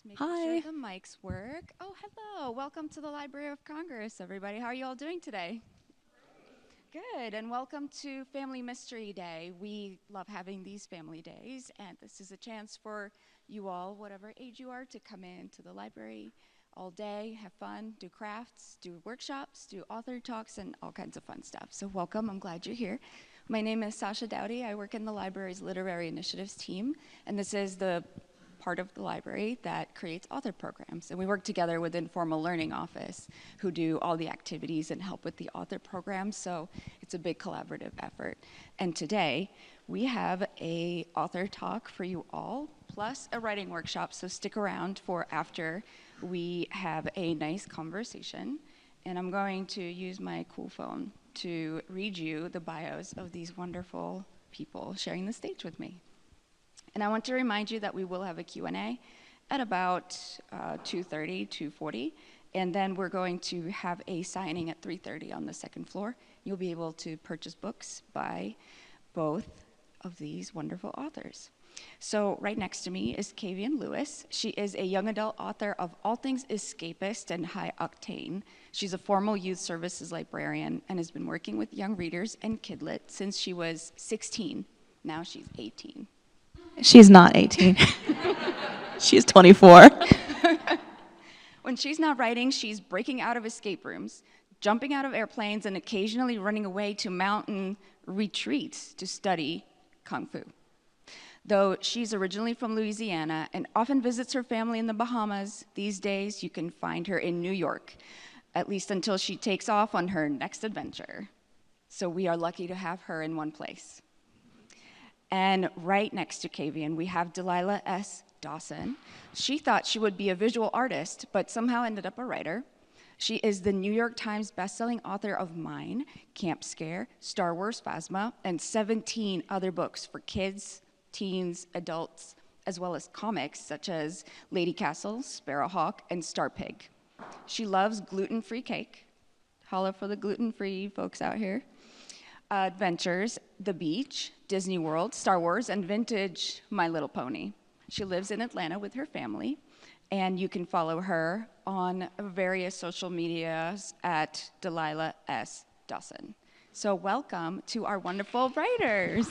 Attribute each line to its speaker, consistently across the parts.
Speaker 1: Just making sure
Speaker 2: Hi.
Speaker 1: the mics work. Oh, hello. Welcome to the Library of Congress, everybody. How are you all doing today? Good, and welcome to Family Mystery Day. We love having these family days, and this is a chance for you all, whatever age you are, to come in to the library all day, have fun, do crafts, do workshops, do author talks, and all kinds of fun stuff. So welcome, I'm glad you're here. My name is Sasha Dowdy. I work in the library's Literary Initiatives team, and this is the part of the library that creates author programs. And we work together with Informal Learning Office, who do all the activities and help with the author programs. So it's a big collaborative effort. And today, we have a author talk for you all, plus a writing workshop. So stick around for after we have a nice conversation. And I'm going to use my cool phone to read you the bios of these wonderful people sharing the stage with me. And I want to remind you that we will have a Q&A at about 2:30, 2:40, and then we're going to have a signing at 3:30 on the second floor. You'll be able to purchase books by both of these wonderful authors. So right next to me is Kavian Lewis. She is a young adult author of all things escapist and high octane. She's a formal youth services librarian and has been working with young readers and Kidlit since she was 16. Now she's 18.
Speaker 2: She's not 18. She's 24.
Speaker 1: When she's not writing, she's breaking out of escape rooms, jumping out of airplanes, and occasionally running away to mountain retreats to study Kung Fu. Though she's originally from Louisiana and often visits her family in the Bahamas, these days you can find her in New York, at least until she takes off on her next adventure. So we are lucky to have her in one place. And right next to Kavian, we have Delilah S. Dawson. She thought she would be a visual artist, but somehow ended up a writer. She is the New York Times bestselling author of Mine, Camp Scare, Star Wars Phasma, and 17 other books for kids, teens, adults, as well as comics such as Lady Castle, Sparrowhawk, and Star Pig. She loves gluten-free cake. Holla for the gluten-free folks out here. Adventures, the beach, Disney World, Star Wars, and vintage My Little Pony. She lives in Atlanta with her family, and you can follow her on various social medias at Delilah S. Dawson. So welcome to our wonderful writers.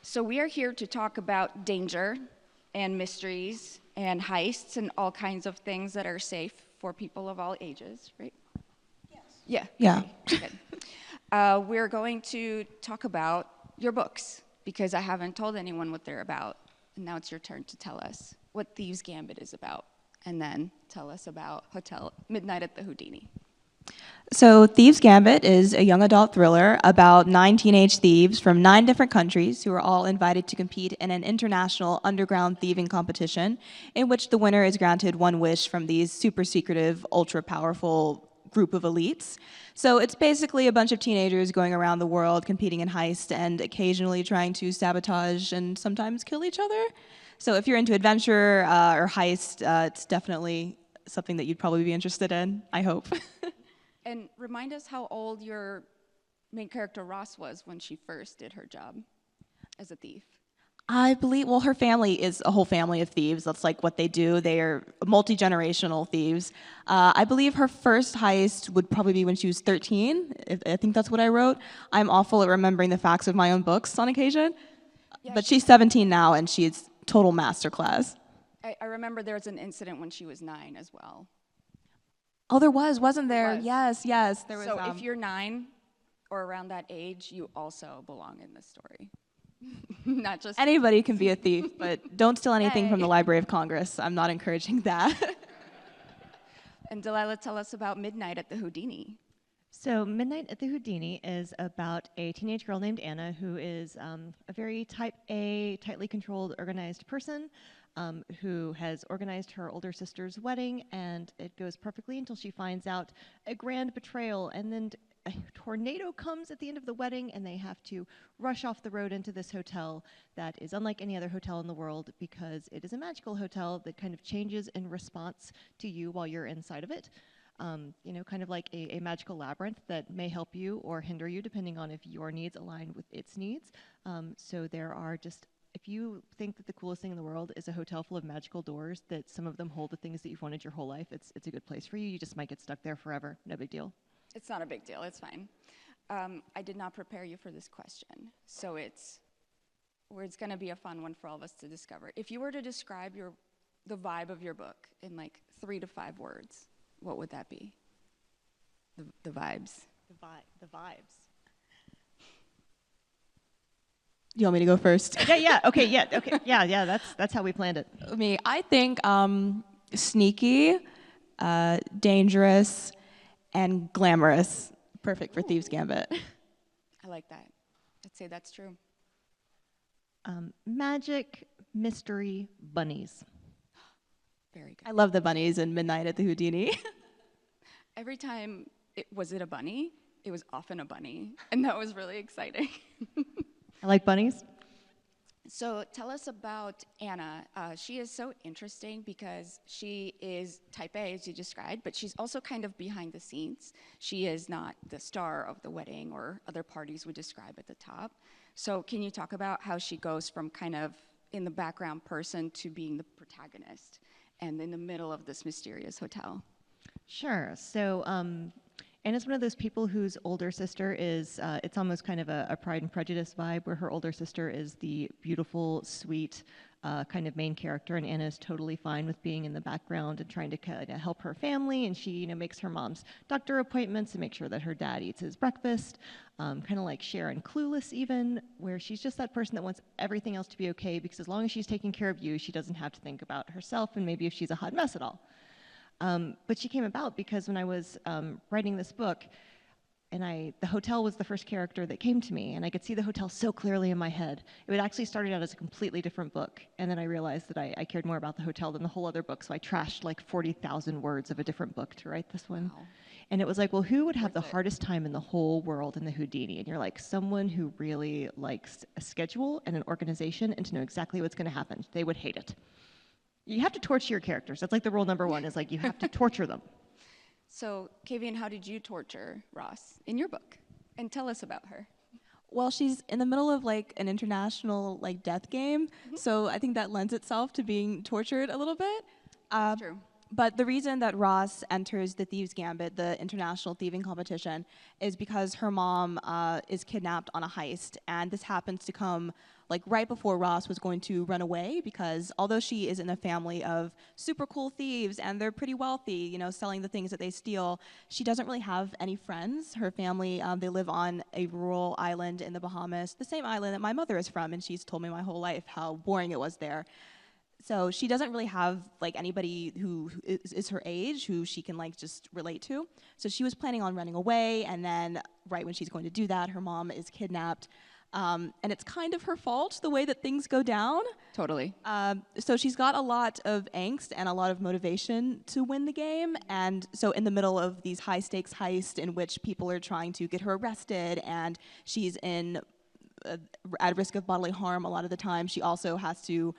Speaker 1: So we are here to talk about danger and mysteries and heists and all kinds of things that are safe for people of all ages, right? Yeah.
Speaker 2: Yeah.
Speaker 1: Okay, good. We're going to talk about your books because I haven't told anyone what they're about. And now it's your turn to tell us what Thieves' Gambit is about. And then tell us about Hotel Midnight at the Houdini.
Speaker 2: So, Thieves' Gambit is a young adult thriller about 9 teenage thieves from 9 different countries who are all invited to compete in an international underground thieving competition in which the winner is granted one wish from these super secretive, ultra powerful group of elites. So, it's basically a bunch of teenagers going around the world competing in heists and occasionally trying to sabotage and sometimes kill each other. So, if you're into adventure or heist, it's definitely something that you'd probably be interested in, I hope.
Speaker 1: And remind us how old your main character Ross was when she first did her job as a thief.
Speaker 2: I believe, well, her family is a whole family of thieves. That's like what they do. They are multi-generational thieves. I believe her first heist would probably be when she was 13. I think that's what I wrote. I'm awful at remembering the facts of my own books on occasion.
Speaker 1: Yeah,
Speaker 2: But she's 17 now, and she's total masterclass.
Speaker 1: I remember there was an incident when she was 9 as well.
Speaker 2: Oh, there wasn't there?
Speaker 1: Was.
Speaker 2: Yes, yes. There was.
Speaker 1: So if you're 9 or around that age, you also belong in this story. Not just
Speaker 2: Anybody can be a thief, but don't steal anything from the
Speaker 1: Hey.
Speaker 2: Library of Congress. I'm not encouraging that.
Speaker 1: And Delilah, tell us about Midnight at the Houdini.
Speaker 3: So, Midnight at the Houdini is about a teenage girl named Anna who is a very type A, tightly controlled, organized person who has organized her older sister's wedding, and it goes perfectly until she finds out a grand betrayal, and then a tornado comes at the end of the wedding, and they have to rush off the road into this hotel that is unlike any other hotel in the world because it is a magical hotel that kind of changes in response to you while you're inside of it. Kind of like a magical labyrinth that may help you or hinder you depending on if your needs align with its needs. So there are just if you think that the coolest thing in the world is a hotel full of magical doors, that some of them hold the things that you've wanted your whole life, it's a good place for you. You just might get stuck there forever. No big deal.
Speaker 1: It's not a big deal. It's fine. I did not prepare you for this question, so it's going to be a fun one for all of us to discover. If you were to describe the vibe of your book in like 3 to 5 words, what would that be? The vibes.
Speaker 3: The vibes.
Speaker 2: You want me to go first?
Speaker 3: Okay, yeah, that's how we planned it.
Speaker 2: I think sneaky, dangerous, and glamorous. Perfect for Thieves' Gambit.
Speaker 1: I like that. I'd say that's true.
Speaker 3: Magic, mystery, bunnies.
Speaker 1: Very good.
Speaker 2: I love the bunnies in Midnight at the Houdini.
Speaker 1: Every time was it a bunny? It was often a bunny, and that was really exciting.
Speaker 3: I like bunnies.
Speaker 1: So tell us about Anna. She is so interesting because she is type A, as you described, but she's also kind of behind the scenes. She is not the star of the wedding or other parties would describe at the top. So can you talk about how she goes from kind of in the background person to being the protagonist and in the middle of this mysterious hotel?
Speaker 3: Sure. So Anna's one of those people whose older sister is, it's almost kind of a Pride and Prejudice vibe, where her older sister is the beautiful, sweet kind of main character, and Anna is totally fine with being in the background and trying to kind of help her family, and she makes her mom's doctor appointments and make sure that her dad eats his breakfast, kind of like Sharon Clueless even, where she's just that person that wants everything else to be okay, because as long as she's taking care of you, she doesn't have to think about herself and maybe if she's a hot mess at all. But she came about because when I was writing this book, and the hotel was the first character that came to me, and I could see the hotel so clearly in my head. It had actually started out as a completely different book, and then I realized that I cared more about the hotel than the whole other book, so I trashed like 40,000 words of a different book to write this one.
Speaker 1: Wow.
Speaker 3: And it was like, well, who would have the hardest time in the whole world in the Houdini? And you're like, someone who really likes a schedule and an organization and to know exactly what's going to happen. They would hate it. You have to torture your characters. That's like the rule number 1 is like you have to torture them.
Speaker 1: So, Kavian, how did you torture Ross in your book? And tell us about her.
Speaker 2: Well, she's in the middle of like an international like death game, so I think that lends itself to being tortured a little bit.
Speaker 1: True.
Speaker 2: But the reason that Ross enters the Thieves' Gambit, the international thieving competition, is because her mom is kidnapped on a heist, and this happens to come like right before Ross was going to run away, because although she is in a family of super cool thieves and they're pretty wealthy, selling the things that they steal, she doesn't really have any friends. Her family, they live on a rural island in the Bahamas, the same island that my mother is from, and she's told me my whole life how boring it was there. So she doesn't really have like anybody who is her age who she can like just relate to. So she was planning on running away, and then right when she's going to do that, her mom is kidnapped. And it's kind of her fault, the way that things go down.
Speaker 1: Totally.
Speaker 2: So she's got a lot of angst and a lot of motivation to win the game. And so in the middle of these high stakes heists in which people are trying to get her arrested and she's at risk of bodily harm a lot of the time, she also has to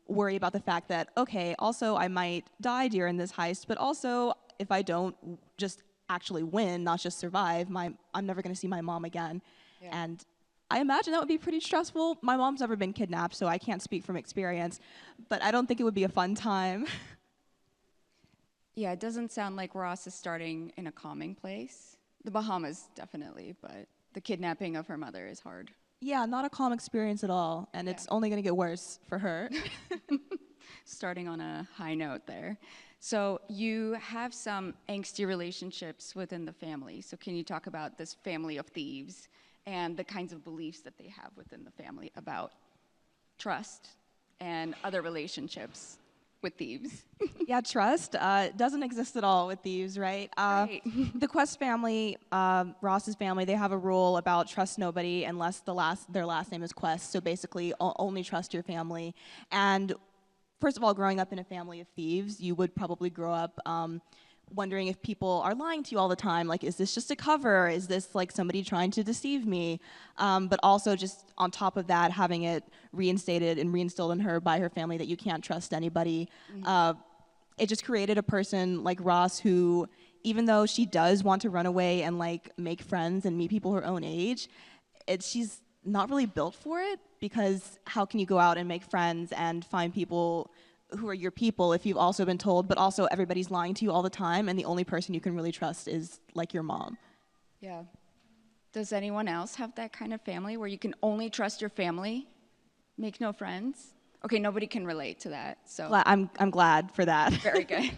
Speaker 2: worry about the fact that, okay, also I might die during this heist, but also if I don't just actually win, not just survive, I'm never going to see my mom again.
Speaker 1: Yeah.
Speaker 2: And I imagine that would be pretty stressful. My mom's never been kidnapped, so I can't speak from experience, but I don't think it would be a fun time.
Speaker 1: Yeah, it doesn't sound like Ross is starting in a calming place. The Bahamas, definitely, but the kidnapping of her mother is hard.
Speaker 2: Yeah, not a calm experience at all, and it's only going to get worse for her.
Speaker 1: Starting on a high note there. So you have some angsty relationships within the family. So can you talk about this family of thieves and the kinds of beliefs that they have within the family about trust and other relationships with thieves?
Speaker 2: Yeah, trust doesn't exist at all with thieves, right?
Speaker 1: Right.
Speaker 2: The Quest family, Ross's family, they have a rule about trust nobody unless their last name is Quest. So basically, only trust your family. And first of all, growing up in a family of thieves, you would probably grow up wondering if people are lying to you all the time. Like, is this just a cover? Is this like somebody trying to deceive me? But also just on top of that, having it reinstated and reinstilled in her by her family that you can't trust anybody. It just created a person like Ross who, even though she does want to run away and like make friends and meet people her own age, she's not really built for it, because how can you go out and make friends and find people who are your people if you've also been told, but also everybody's lying to you all the time, and the only person you can really trust is like your mom.
Speaker 1: Yeah. Does anyone else have that kind of family where you can only trust your family, make no friends? Okay, nobody can relate to that, so.
Speaker 2: I'm glad for that.
Speaker 1: Very good.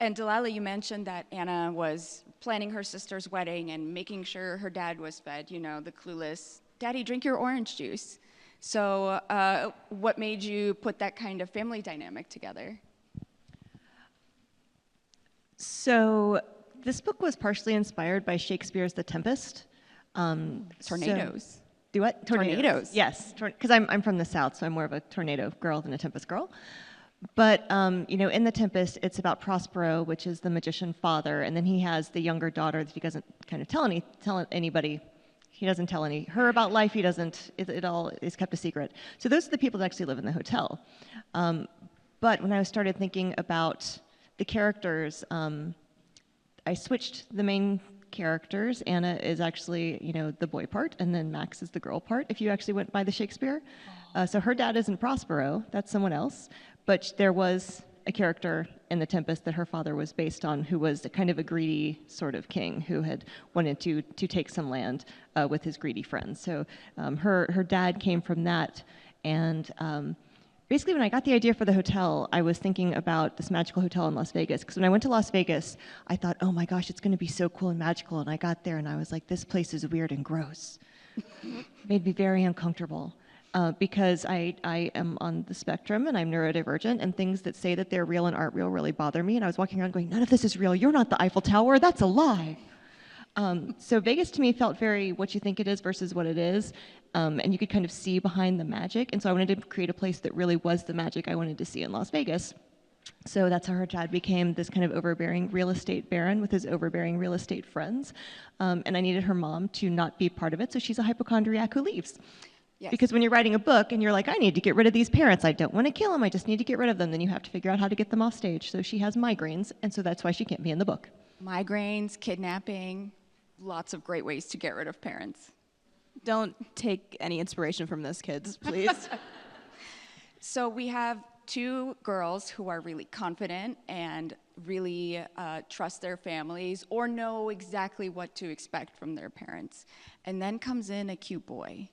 Speaker 1: And Delilah, you mentioned that Anna was planning her sister's wedding and making sure her dad was fed, you know, the clueless, "Daddy, drink your orange juice." So what made you put that kind of family dynamic together?
Speaker 3: So this book was partially inspired by Shakespeare's The Tempest.
Speaker 1: Tornadoes.
Speaker 3: Do what?
Speaker 1: Tornadoes.
Speaker 3: Yes, because I'm from the South, so I'm more of a tornado girl than a Tempest girl. But you know, in The Tempest, it's about Prospero, which is the magician father, and then he has the younger daughter that he doesn't kind of tell anybody. He doesn't tell her about life. He doesn't. It all is kept a secret. So those are the people that actually live in the hotel. But when I started thinking about the characters, I switched the main characters. Anna is actually, you know, the boy part, and then Max is the girl part, if you actually went by the Shakespeare. So her dad isn't Prospero, that's someone else. But there was a character in The Tempest that her father was based on, who was a kind of a greedy sort of king who had wanted to take some land with his greedy friends. So her dad came from that. And basically, when I got the idea for the hotel, I was thinking about this magical hotel in Las Vegas. Because when I went to Las Vegas, I thought, oh my gosh, it's going to be so cool and magical. And I got there and I was like, this place is weird and gross. Made me very uncomfortable. Because I am on the spectrum and I'm neurodivergent, and things that say that they're real and aren't real really bother me. And I was walking around going, none of this is real. You're not the Eiffel Tower. That's a lie. So Vegas to me felt very what you think it is versus what it is. And you could kind of see behind the magic. And so I wanted to create a place that really was the magic I wanted to see in Las Vegas. So that's how her dad became this kind of overbearing real estate baron with his overbearing real estate friends. And I needed her mom to not be part of it, so she's a hypochondriac who leaves.
Speaker 1: Yes.
Speaker 3: Because when you're writing a book and you're like, I need to get rid of these parents, I don't want to kill them, I just need to get rid of them, then you have to figure out how to get them off stage. So she has migraines, and so that's why she can't be in the book.
Speaker 1: Migraines, kidnapping, lots of great ways to get rid of parents.
Speaker 2: Don't take any inspiration from this, kids, please.
Speaker 1: So we have two girls who are really confident and really trust their families or know exactly what to expect from their parents. And then comes in a cute boy.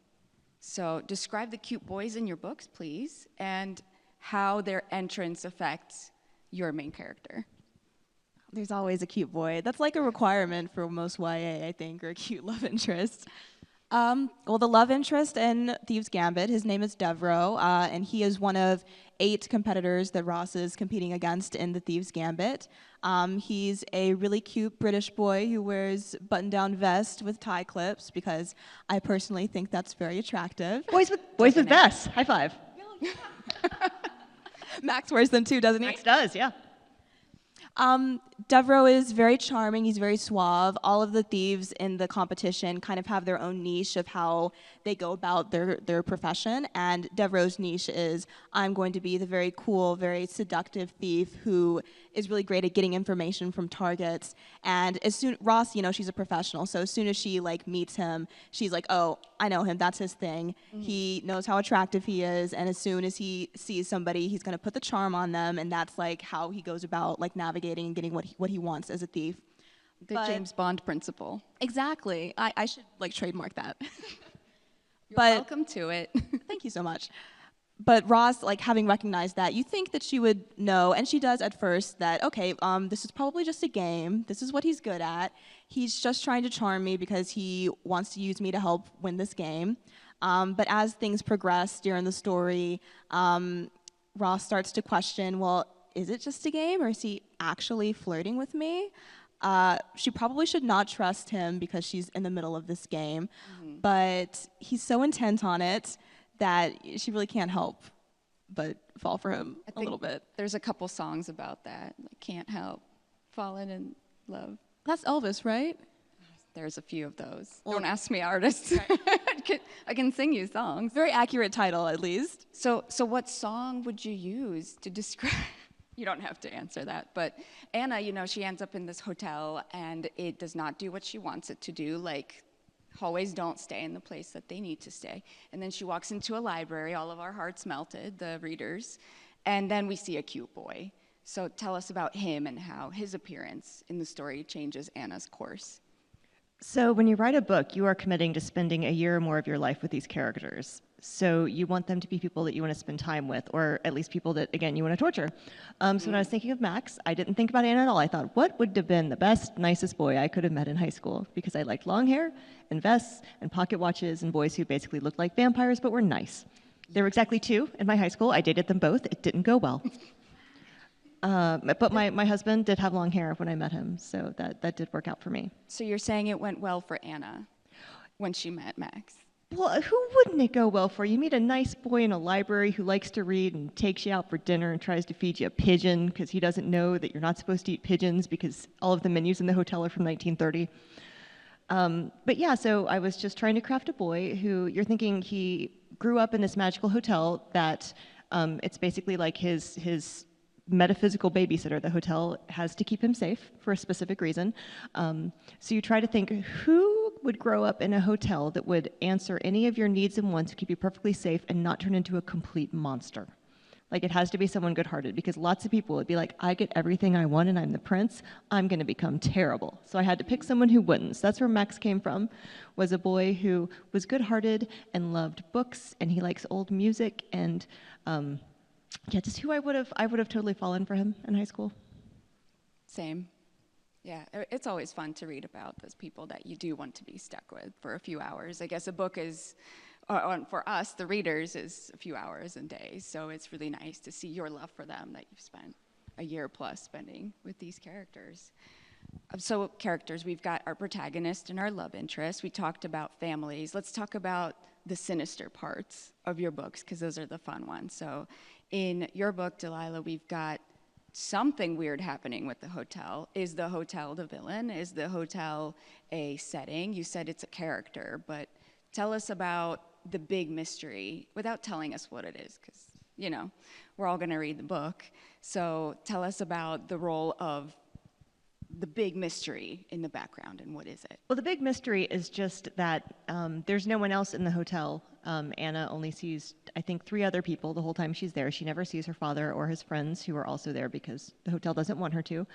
Speaker 1: So describe the cute boys in your books, please, and how their entrance affects your main character.
Speaker 2: There's always a cute boy. That's like a requirement for most YA, I think, or a cute love interest. Well, the love interest in Thieves' Gambit, his name is Devereaux, and he is one of 8 competitors that Ross is competing against in the Thieves' Gambit. He's a really cute British boy who wears button-down vest with tie clips, because I personally think that's very attractive.
Speaker 3: Boys with vests. High five.
Speaker 2: Max wears them too, doesn't he?
Speaker 3: Max does, yeah.
Speaker 2: Devereaux is very charming, he's very suave. All of the thieves in the competition kind of have their own niche of how they go about their profession, and Devereaux's niche is, I'm going to be the very cool, very seductive thief who is really great at getting information from targets. And Ross, you know, she's a professional, so as soon as she like meets him, she's like, oh, I know him, that's his thing. Mm-hmm. He knows how attractive he is, and as soon as he sees somebody, he's gonna put the charm on them, and that's like how he goes about like navigating and getting what he wants as a thief.
Speaker 1: The James Bond principle.
Speaker 2: Exactly. I should like trademark that.
Speaker 1: You're welcome to it.
Speaker 2: Thank you so much. But Ross, like having recognized that, you think that she would know, and she does at first, that, okay, this is probably just a game. This is what he's good at. He's just trying to charm me because he wants to use me to help win this game. But as things progress during the story, Ross starts to question, well, is it just a game, or is he actually flirting with me? She probably should not trust him because she's in the middle of this game, but he's so intent on it that she really can't help but fall for him a little bit.
Speaker 1: There's a couple songs about that. Like, can't help falling in love.
Speaker 2: That's Elvis, right?
Speaker 1: There's a few of those. Well, don't ask me artists. Right. I can sing you songs.
Speaker 2: Very accurate title, at least.
Speaker 1: So what song would you use to describe? You don't have to answer that. But Anna, you know, she ends up in this hotel, and it does not do what she wants it to do. Like, Hallways don't stay in the place that they need to stay. And then she walks into a library, all of our hearts melted, the readers, and then we see a cute boy. So tell us about him and how his appearance in the story changes Anna's course.
Speaker 3: So when you write a book, you are committing to spending a year or more of your life with these characters. So you want them to be people that you want to spend time with, or at least people that, again, you want to torture. So when I was thinking of Max, I didn't think about Anna at all. I thought, what would have been the best, nicest boy I could have met in high school? Because I liked long hair and vests and pocket watches and boys who basically looked like vampires but were nice. There were exactly 2 in my high school. I dated them both. It didn't go well. But my husband did have long hair when I met him, so that did work out for me.
Speaker 1: So you're saying it went well for Anna when she met Max.
Speaker 3: Well, who wouldn't it go well for? You meet a nice boy in a library who likes to read and takes you out for dinner and tries to feed you a pigeon because he doesn't know that you're not supposed to eat pigeons because all of the menus in the hotel are from 1930. But yeah, so I was just trying to craft a boy who you're thinking he grew up in this magical hotel that it's basically like his metaphysical babysitter. The hotel has to keep him safe for a specific reason. So you try to think, who would grow up in a hotel that would answer any of your needs and wants, keep you perfectly safe, and not turn into a complete monster? Like, it has to be someone good-hearted, because lots of people would be like, I get everything I want and I'm the prince, I'm going to become terrible. So I had to pick someone who wouldn't. So that's where Max came from, was a boy who was good-hearted and loved books, and he likes old music, and yeah, just who I would have totally fallen for him in high school.
Speaker 1: Same. Yeah, it's always fun to read about those people that you do want to be stuck with for a few hours. I guess a book is, for us, the readers, is a few hours and days. So it's really nice to see your love for them that you've spent a year plus spending with these characters. So characters, we've got our protagonist and our love interest. We talked about families. Let's talk about the sinister parts of your books, because those are the fun ones. So in your book, Delilah, we've got something weird happening with the hotel. Is the hotel the villain? Is the hotel a setting? You said it's a character, but tell us about the big mystery without telling us what it is, because, you know, we're all going to read the book. So tell us about the role of the big mystery in the background, and what is it?
Speaker 3: Well, the big mystery is just that there's no one else in the hotel. Anna only sees, I think, 3 other people the whole time she's there. She never sees her father or his friends, who are also there because the hotel doesn't want her to.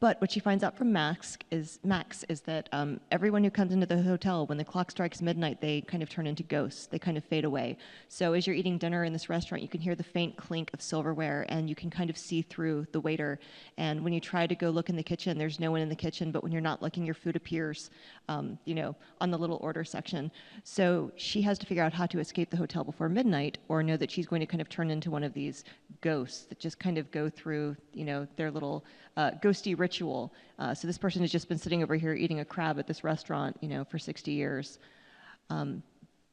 Speaker 3: But what she finds out from Max is that everyone who comes into the hotel, when the clock strikes midnight, they kind of turn into ghosts. They kind of fade away. So as you're eating dinner in this restaurant, you can hear the faint clink of silverware, and you can kind of see through the waiter. And when you try to go look in the kitchen, there's no one in the kitchen. But when you're not looking, your food appears, on the little order section. So she has to figure out how to escape the hotel before midnight, or know that she's going to kind of turn into one of these ghosts that just kind of go through, their little ghosty ritual. So this person has just been sitting over here eating a crab at this restaurant, for 60 years.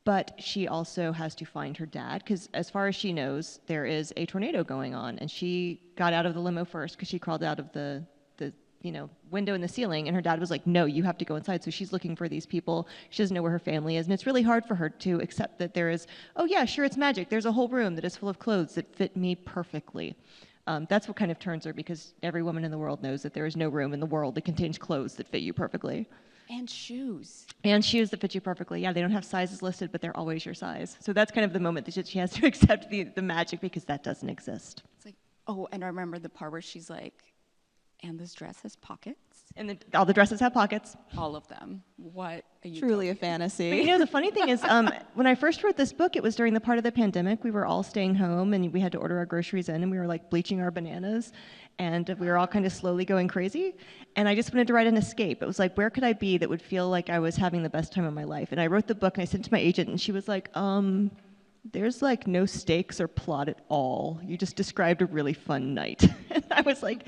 Speaker 3: But she also has to find her dad, because as far as she knows, there is a tornado going on, and she got out of the limo first because she crawled out of the window in the ceiling, and her dad was like, no, you have to go inside. So she's looking for these people. She doesn't know where her family is, and it's really hard for her to accept that there is, oh yeah, sure, it's magic. There's a whole room that is full of clothes that fit me perfectly. That's what kind of turns her, because every woman in the world knows that there is no room in the world that contains clothes that fit you perfectly.
Speaker 1: And shoes.
Speaker 3: And shoes that fit you perfectly. Yeah, they don't have sizes listed, but they're always your size. So that's kind of the moment that she has to accept the magic, because that doesn't exist.
Speaker 1: It's like, oh, and I remember the part where she's like, and this dress has pockets?
Speaker 3: And all the dresses have pockets.
Speaker 1: All of them. What are you
Speaker 2: Truly a
Speaker 1: talking
Speaker 2: fantasy.
Speaker 3: But the funny thing is, when I first wrote this book, it was during the part of the pandemic. We were all staying home, and we had to order our groceries in, and we were like bleaching our bananas, and we were all kind of slowly going crazy. And I just wanted to write an escape. It was like, where could I be that would feel like I was having the best time of my life? And I wrote the book, and I sent it to my agent, and she was like, there's like no stakes or plot at all. You just described a really fun night. And I was like,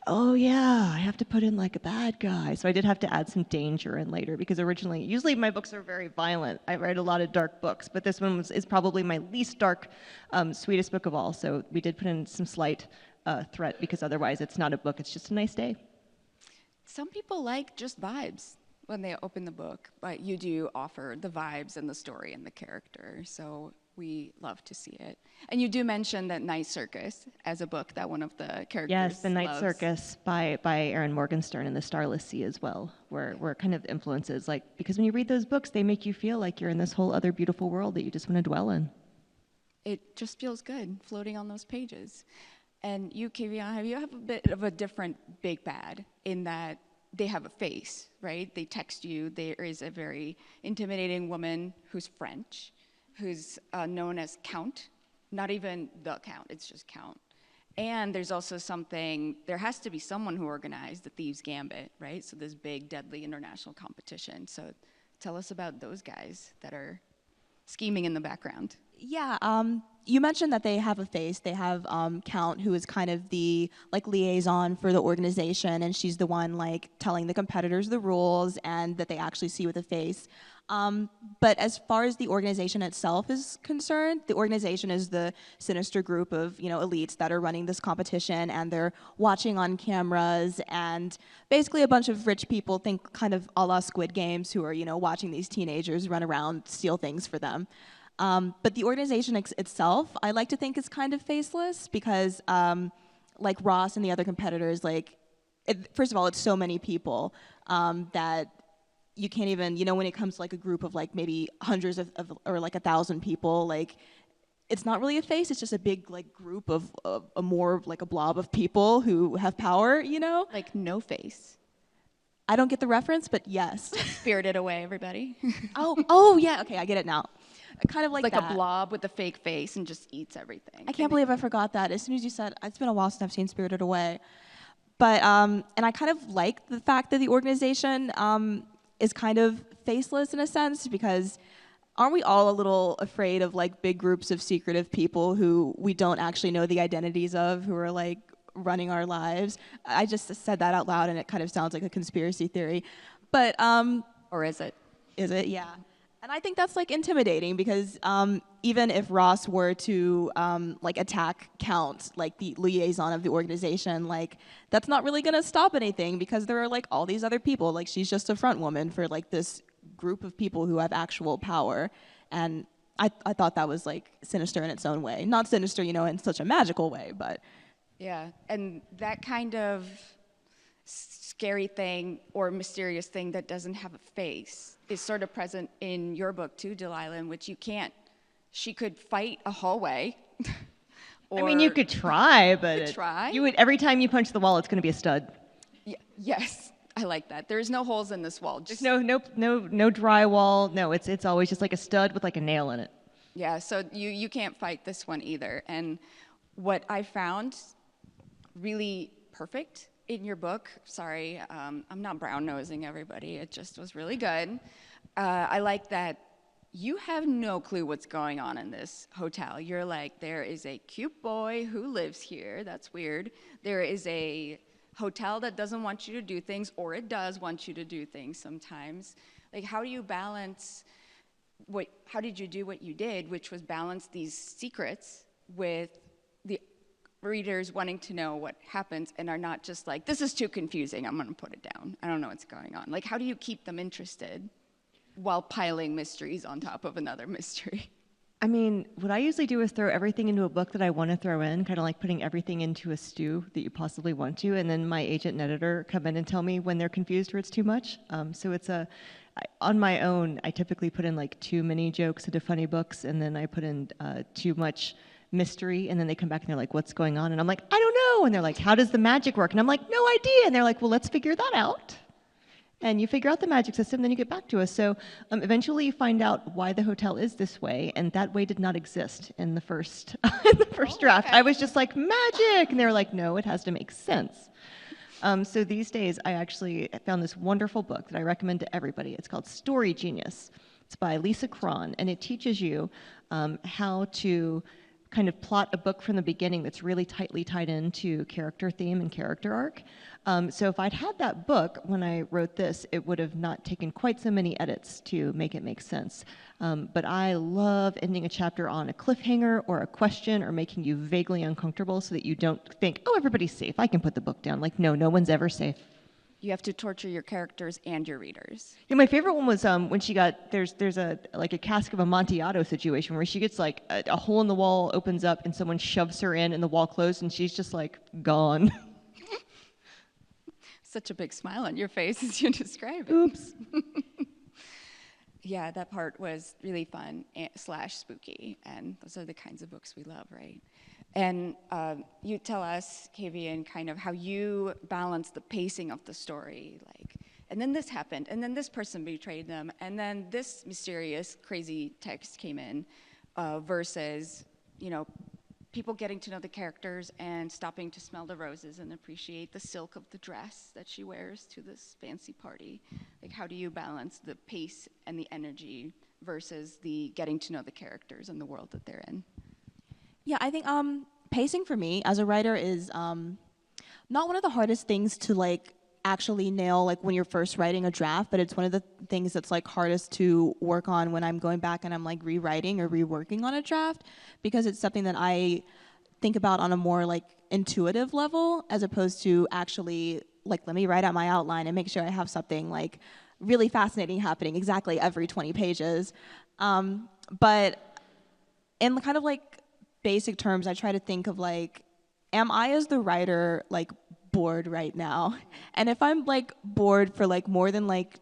Speaker 3: oh yeah, I have to put in like a bad guy. So I did have to add some danger in later, because usually my books are very violent. I write a lot of dark books, but this one is probably my least dark, sweetest book of all. So we did put in some slight threat, because otherwise it's not a book, it's just a nice day.
Speaker 1: Some people like just vibes. when they open the book, but you do offer the vibes and the story and the character. So we love to see it. And you do mention that Night Circus as a book that one of the characters
Speaker 3: Yes, The Night
Speaker 1: loves.
Speaker 3: Circus by Aaron Morgenstern and The Starless Sea as well, were kind of influences. Like, because when you read those books, they make you feel like you're in this whole other beautiful world that you just want to dwell in.
Speaker 1: It just feels good floating on those pages. And you, Kavion, you have a bit of a different big bad in that they have a face, right? They text you. There is a very intimidating woman who's French, who's known as Count. Not even the Count, it's just Count. And there's also there has to be someone who organized the Thieves' Gambit, right? So this big, deadly international competition. So tell us about those guys that are scheming in the background.
Speaker 2: Yeah, you mentioned that they have a face. They have Count, who is kind of the like liaison for the organization, and she's the one like telling the competitors the rules and that they actually see with a face. But as far as the organization itself is concerned, the organization is the sinister group of elites that are running this competition, and they're watching on cameras, and basically a bunch of rich people, think kind of a la Squid Games, who are watching these teenagers run around, steal things for them. But the organization itself, I like to think, is kind of faceless because, like Ross and the other competitors, first of all, it's so many people that you can't even, when it comes to like a group of like maybe hundreds of or like 1,000 people, like it's not really a face. It's just a big like group of a more like a blob of people who have power,
Speaker 1: Like No Face.
Speaker 2: I don't get the reference, but yes.
Speaker 1: Spirited Away, everybody.
Speaker 2: Oh yeah, okay, I get it now. Kind of like
Speaker 1: Like
Speaker 2: that.
Speaker 1: a blob with a fake face and just eats everything.
Speaker 2: I can't believe I forgot that. As soon as you said, it's been a while since I've seen Spirited Away. But, and I kind of like the fact that the organization is kind of faceless in a sense, because aren't we all a little afraid of like big groups of secretive people who we don't actually know the identities of, who are like running our lives? I just said that out loud and it kind of sounds like a conspiracy theory. But,
Speaker 1: Or is it?
Speaker 2: is it? Yeah. And I think that's like intimidating because even if Ross were to like attack Count, like the liaison of the organization, like that's not really gonna stop anything because there are like all these other people. Like she's just a front woman for like this group of people who have actual power. And I thought that was like sinister in its own way. Not sinister, in such a magical way, but.
Speaker 1: Yeah, and that kind of scary thing or mysterious thing that doesn't have a face is sort of present in your book too, Delilah, in which she could fight a hallway.
Speaker 3: I mean, you could try, but
Speaker 1: try.
Speaker 3: You would every time you punch the wall, it's going to be a stud.
Speaker 1: Yes, I like that. There's no holes in this wall.
Speaker 3: There's no drywall. No, it's always just like a stud with like a nail in it.
Speaker 1: Yeah, so you can't fight this one either. And what I found really perfect in your book, sorry, I'm not brown-nosing everybody, it just was really good. I like that you have no clue what's going on in this hotel. You're like, there is a cute boy who lives here, that's weird. There is a hotel that doesn't want you to do things, or it does want you to do things sometimes. Like, how do you balance, how did you do what you did, which was balance these secrets with the readers wanting to know what happens and are not just like, this is too confusing, I'm gonna put it down. I don't know what's going on. Like, how do you keep them interested while piling mysteries on top of another mystery?
Speaker 3: I mean, what I usually do is throw everything into a book that I want to throw in, kind of like putting everything into a stew that you possibly want to, and then my agent and editor come in and tell me when they're confused or it's too much. So on my own, I typically put in like too many jokes into funny books, and then I put in too much mystery, and then they come back and they're like, what's going on? And I'm like, I don't know. And they're like, how does the magic work? And I'm like, no idea. And they're like, well, let's figure that out. And you figure out the magic system, then you get back to us. So eventually you find out why the hotel is this way, and that way did not exist in the first draft.
Speaker 1: Okay.
Speaker 3: I was just like, magic! And they were like, no, it has to make sense. So these days, I actually found this wonderful book that I recommend to everybody. It's called Story Genius. It's by Lisa Cron, and it teaches you how to kind of plot a book from the beginning that's really tightly tied into character theme and character arc. So if I'd had that book when I wrote this, it would have not taken quite so many edits to make it make sense. But I love ending a chapter on a cliffhanger or a question or making you vaguely uncomfortable so that you don't think, oh, everybody's safe, I can put the book down. Like, no one's ever safe.
Speaker 1: You have to torture your characters and your readers.
Speaker 3: Yeah, my favorite one was when she got there's a like a cask of Amontillado situation where she gets like a hole in the wall opens up and someone shoves her in and the wall closed and she's just like gone.
Speaker 1: Such a big smile on your face as you describe it.
Speaker 3: Oops.
Speaker 1: Yeah, that part was really fun / spooky, and those are the kinds of books we love, right? And you tell us, Kavian, kind of how you balance the pacing of the story, like, and then this happened, and then this person betrayed them, and then this mysterious, crazy text came in, versus, you know, people getting to know the characters and stopping to smell the roses and appreciate the silk of the dress that she wears to this fancy party. Like, how do you balance the pace and the energy versus the getting to know the characters and the world that they're in?
Speaker 2: Yeah, I think pacing for me as a writer is not one of the hardest things to like actually nail like when you're first writing a draft, but it's one of the things that's like hardest to work on when I'm going back and I'm like rewriting or reworking on a draft, because it's something that I think about on a more like intuitive level as opposed to actually like let me write out my outline and make sure I have something like really fascinating happening exactly every 20 pages. But in kind of like basic terms, I try to think of like, am I as the writer like bored right now? And if I'm like bored for like more than like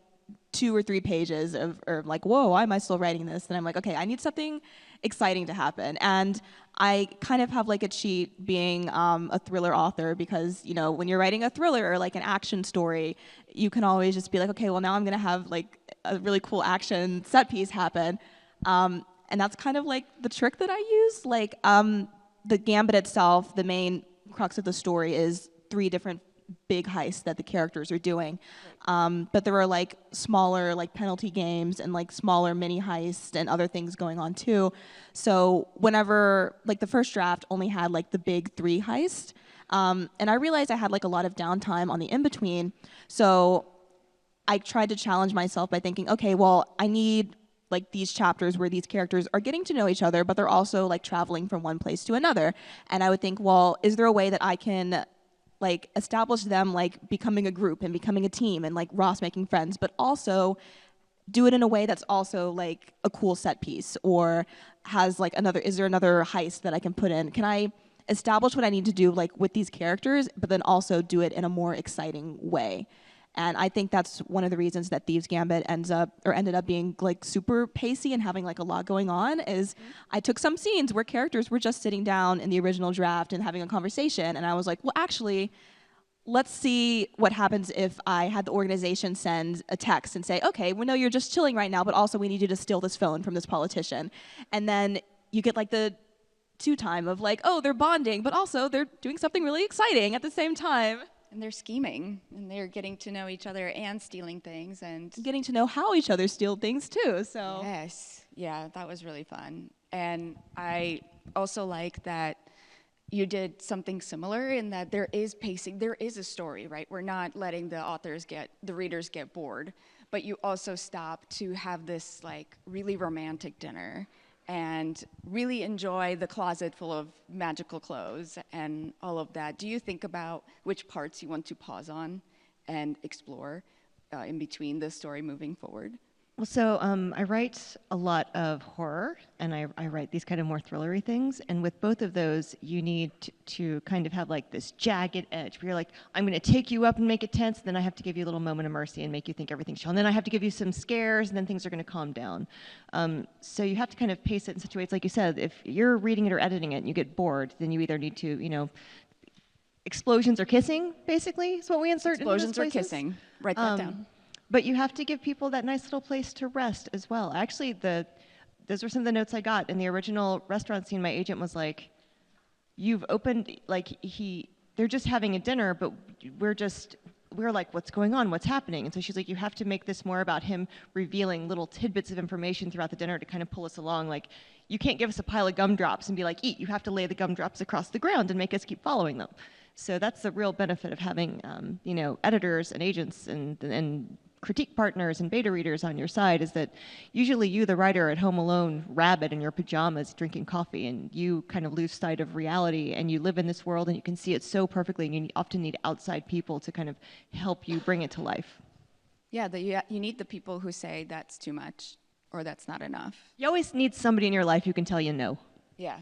Speaker 2: 2 or 3 pages of, or like, whoa, why am I still writing this? Then I'm like, okay, I need something exciting to happen. And I kind of have like a cheat being a thriller author, because, you know, when you're writing a thriller or like an action story, you can always just be like, okay, well now I'm gonna have like a really cool action set piece happen. And that's kind of like the trick that I use. Like the Gambit itself, the main crux of the story is 3 different big heists that the characters are doing. But there are like smaller like penalty games and like smaller mini heists and other things going on too. So whenever like the first draft only had like the big 3 heists, and I realized I had like a lot of downtime on the in-between. So I tried to challenge myself by thinking, okay, well, I need like these chapters where these characters are getting to know each other, but they're also like traveling from one place to another. And I would think, well, is there a way that I can like establish them like becoming a group and becoming a team and like Ross making friends, but also do it in a way that's also like a cool set piece, or has like another, is there another heist that I can put in? Can I establish what I need to do like with these characters, but then also do it in a more exciting way? And I think that's one of the reasons that Thieves Gambit ended up being like super pacey and having like a lot going on, is I took some scenes where characters were just sitting down in the original draft and having a conversation, and I was like, well, actually, let's see what happens if I had the organization send a text and say, okay, we know you're just chilling right now, but also we need you to steal this phone from this politician. And then you get like the 2 time of like, oh, they're bonding, but also they're doing something really exciting at the same time.
Speaker 1: And they're scheming, and they're getting to know each other and stealing things, and
Speaker 2: getting to know how each other steal things too. So
Speaker 1: yes, yeah, that was really fun. And I also like that you did something similar in that there is pacing, there is a story, right? We're not letting the readers get bored, but you also stop to have this like really romantic dinner and really enjoy the closet full of magical clothes and all of that. Do you think about which parts you want to pause on and explore in between the story moving forward?
Speaker 3: Well, so I write a lot of horror, and I write these kind of more thrillery things. And with both of those, you need to kind of have like this jagged edge where you're like, I'm going to take you up and make it tense, then I have to give you a little moment of mercy and make you think everything's chill. And then I have to give you some scares, and then things are going to calm down. So you have to kind of pace it in such a way. It's like you said, if you're reading it or editing it and you get bored, then you either need to, you know, explosions or kissing, basically, is what we insert
Speaker 1: Explosions
Speaker 3: into
Speaker 1: or
Speaker 3: those places.
Speaker 1: kissing. Write that down.
Speaker 3: But you have to give people that nice little place to rest as well. Actually, those were some of the notes I got. In the original restaurant scene, my agent was like, you've opened, like, they're just having a dinner, but we're like, what's going on? What's happening? And so she's like, you have to make this more about him revealing little tidbits of information throughout the dinner to kind of pull us along. Like, you can't give us a pile of gumdrops and be like, eat. You have to lay the gumdrops across the ground and make us keep following them. So that's the real benefit of having, you know, editors and agents and critique partners and beta readers on your side is that usually you, the writer, are at home alone, rabid in your pajamas, drinking coffee, and you kind of lose sight of reality, and you live in this world and you can see it so perfectly, and you often need outside people to kind of help you bring it to life.
Speaker 1: Yeah, you need the people who say that's too much or that's not enough.
Speaker 3: You always need somebody in your life who can tell you no.
Speaker 1: Yeah,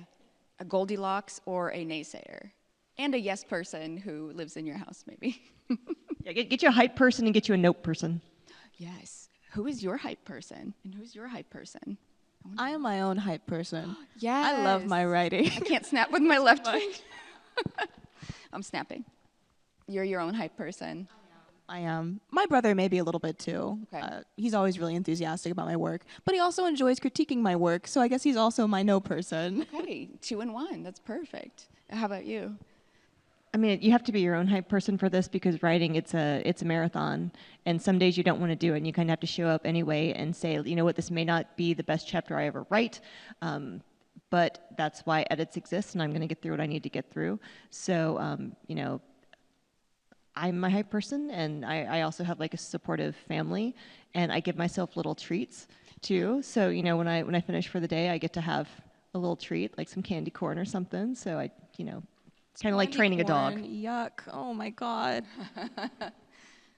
Speaker 1: a Goldilocks or a naysayer. And a yes person who lives in your house, maybe.
Speaker 3: Yeah, get you a hype person and get you a nope person.
Speaker 1: Yes. Who is your hype person? And who's your hype person?
Speaker 2: I am my own hype person.
Speaker 1: Yes.
Speaker 2: I love my writing.
Speaker 1: I can't snap with my left wing. I'm snapping. You're your own hype person.
Speaker 2: I am. My brother maybe a little bit too.
Speaker 1: Okay.
Speaker 2: He's always really enthusiastic about my work, but he also enjoys critiquing my work, so I guess he's also my no person.
Speaker 1: Okay, 2 in 1. That's perfect. How about you?
Speaker 3: I mean, you have to be your own hype person for this because writing, it's a marathon, and some days you don't want to do it, and you kind of have to show up anyway and say, you know what, this may not be the best chapter I ever write, but that's why edits exist, and I'm going to get through what I need to get through. So, you know, I'm my hype person, and I also have like a supportive family, and I give myself little treats too. So, you know, when I finish for the day, I get to have a little treat, like some candy corn or something. So I, you know. It's kind of like training a dog.
Speaker 2: Yuck. Oh my God.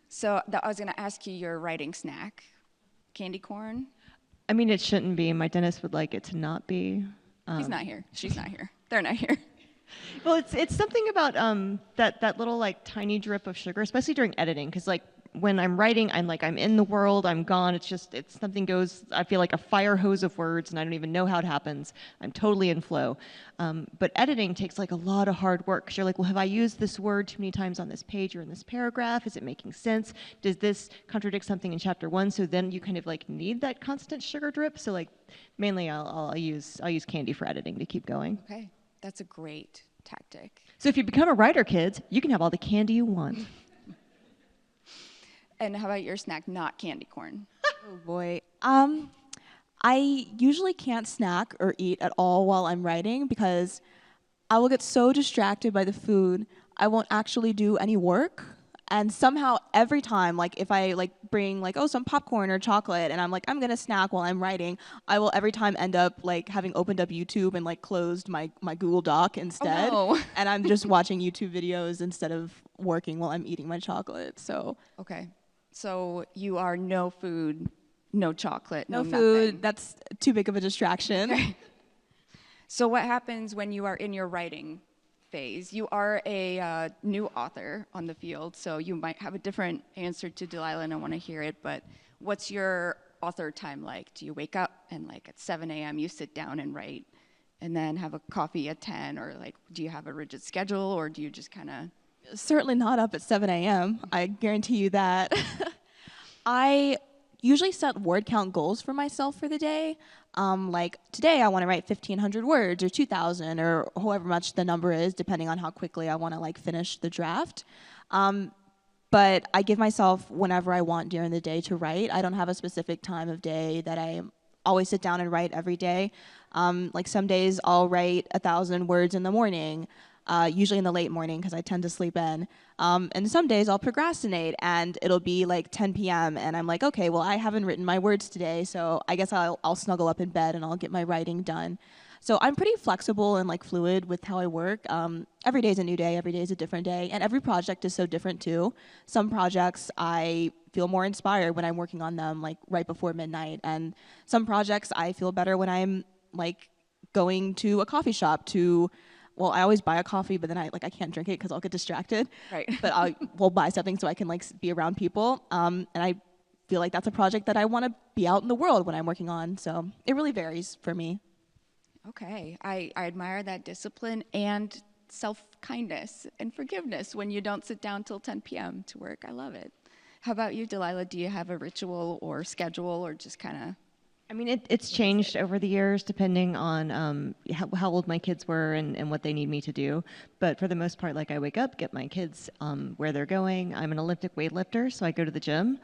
Speaker 1: So I was going to ask you your writing snack. Candy corn?
Speaker 3: I mean, it shouldn't be. My dentist would like it to not be.
Speaker 1: He's not here. She's not here. They're not here.
Speaker 3: Well, it's something about that little like tiny drip of sugar, especially during editing, because like when I'm writing, I'm in the world, I'm gone. It's something goes. I feel like a fire hose of words, and I don't even know how it happens. I'm totally in flow. But editing takes like a lot of hard work. Because you're like, well, have I used this word too many times on this page or in this paragraph? Is it making sense? Does this contradict something in chapter 1? So then you kind of like need that constant sugar drip. So like mainly I'll use candy for editing to keep going.
Speaker 1: Okay, that's a great tactic.
Speaker 3: So if you become a writer, kids, you can have all the candy you want.
Speaker 1: And how about your snack, not candy corn?
Speaker 2: Oh boy. I usually can't snack or eat at all while I'm writing because I will get so distracted by the food, I won't actually do any work. And somehow every time, like if I like bring like, some popcorn or chocolate and I'm like, I'm gonna snack while I'm writing, I will every time end up like having opened up YouTube and like closed my Google Doc instead.
Speaker 1: Oh, no.
Speaker 2: And I'm just watching YouTube videos instead of working while I'm eating my chocolate. So
Speaker 1: Okay. So you are no food, no chocolate,
Speaker 2: no
Speaker 1: no
Speaker 2: food,
Speaker 1: nothing.
Speaker 2: that's too big of a distraction.
Speaker 1: Okay. So what happens when you are in your writing phase? You are a new author on the field, so you might have a different answer to Delilah, and I want to hear it, but what's your author time like? Do you wake up and like at 7 a.m. you sit down and write and then have a coffee at 10, or like do you have a rigid schedule, or do you just kind of...
Speaker 2: Certainly not up at 7 a.m. I guarantee you that. I usually set word count goals for myself for the day. Like today I want to write 1,500 words or 2,000 or however much the number is, depending on how quickly I want to like finish the draft. But I give myself whenever I want during the day to write. I don't have a specific time of day that I always sit down and write every day. Like some days I'll write 1,000 words in the morning. Usually in the late morning because I tend to sleep in. And some days I'll procrastinate and it'll be like 10 p.m. and I'm like, okay, well, I haven't written my words today, so I guess I'll snuggle up in bed and I'll get my writing done. So I'm pretty flexible and like fluid with how I work. Every day is a new day, every day is a different day, and every project is so different too. Some projects I feel more inspired when I'm working on them like right before midnight, and some projects I feel better when I'm like going to a coffee shop to... Well, I always buy a coffee, but then I can't drink it because I'll get distracted.
Speaker 1: Right.
Speaker 2: But we'll buy something so I can like be around people. And I feel like that's a project that I want to be out in the world when I'm working on. So it really varies for me.
Speaker 1: Okay, I admire that discipline and self-kindness and forgiveness when you don't sit down till 10 p.m. to work. I love it. How about you, Delilah? Do you have a ritual or schedule, or just kind of...
Speaker 3: I mean, it's changed over the years depending on how old my kids were and what they need me to do. But for the most part, like I wake up, get my kids where they're going. I'm an Olympic weightlifter, so I go to the gym,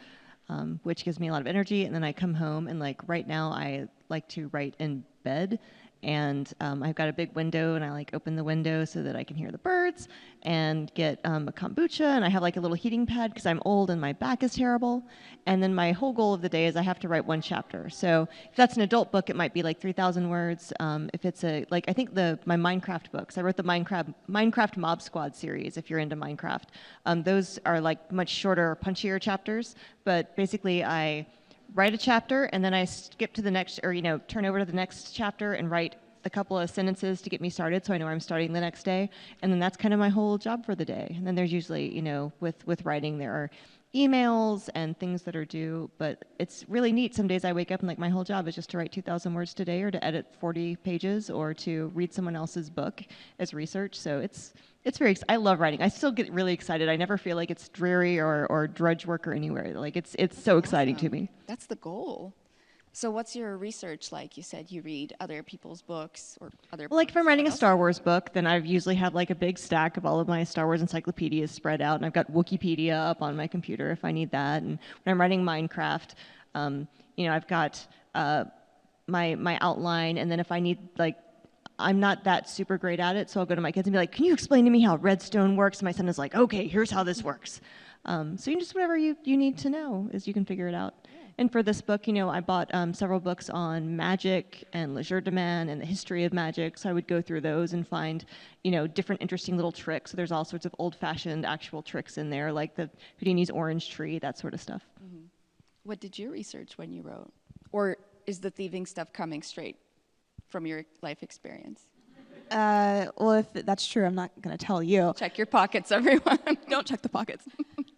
Speaker 3: which gives me a lot of energy. And then I come home, and like right now, I like to write in bed. And I've got a big window, and I like open the window so that I can hear the birds and get a kombucha. And I have like a little heating pad because I'm old and my back is terrible. And then my whole goal of the day is I have to write one chapter. So if that's an adult book, it might be like 3,000 words. If it's I think my Minecraft books, I wrote the Minecraft Mob Squad series. If you're into Minecraft, those are like much shorter, punchier chapters. But basically, I write a chapter, and then I skip to the next, or turn over to the next chapter and write a couple of sentences to get me started, so I know I'm starting the next day. And then that's kind of my whole job for the day. And then there's usually, with writing, there are emails and things that are due, but it's really neat. Some days I wake up and like my whole job is just to write 2,000 words today, or to edit 40 pages, or to read someone else's book as research. So I love writing. I still get really excited. I never feel like it's dreary or drudge work or anywhere. Like it's so exciting to me.
Speaker 1: That's the goal. So what's your research like? You said you read other people's books or other.
Speaker 3: Well, like if I'm writing a
Speaker 1: books.
Speaker 3: Star Wars book, then I've usually have like a big stack of all of my Star Wars encyclopedias spread out, and I've got Wikipedia up on my computer if I need that. And when I'm writing Minecraft, I've got my outline, and then if I need I'm not that super great at it, so I'll go to my kids and be like, "Can you explain to me how redstone works?" And my son is like, "Okay, here's how this works." So you just whatever you need to know is you can figure it out. And for this book, I bought several books on magic and legerdemain and the history of magic. So I would go through those and find, different interesting little tricks. So there's all sorts of old-fashioned actual tricks in there, like the Houdini's orange tree, that sort of stuff.
Speaker 1: Mm-hmm. What did you research when you wrote? Or is the thieving stuff coming straight from your life experience?
Speaker 2: Well, if that's true, I'm not going to tell you.
Speaker 1: Check your pockets, everyone.
Speaker 2: Don't check the pockets.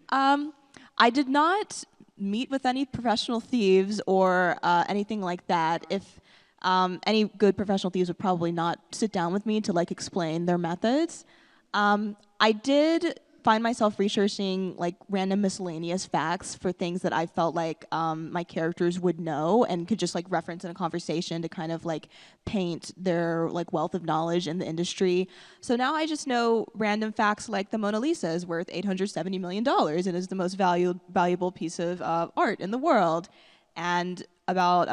Speaker 2: I did not meet with any professional thieves or anything like that. If any good professional thieves would probably not sit down with me to explain their methods. I did find myself researching random miscellaneous facts for things that I felt like my characters would know and could just reference in a conversation to kind of paint their wealth of knowledge in the industry. So now I just know random facts like the Mona Lisa is worth $870 million and is the most valuable piece of art in the world. And about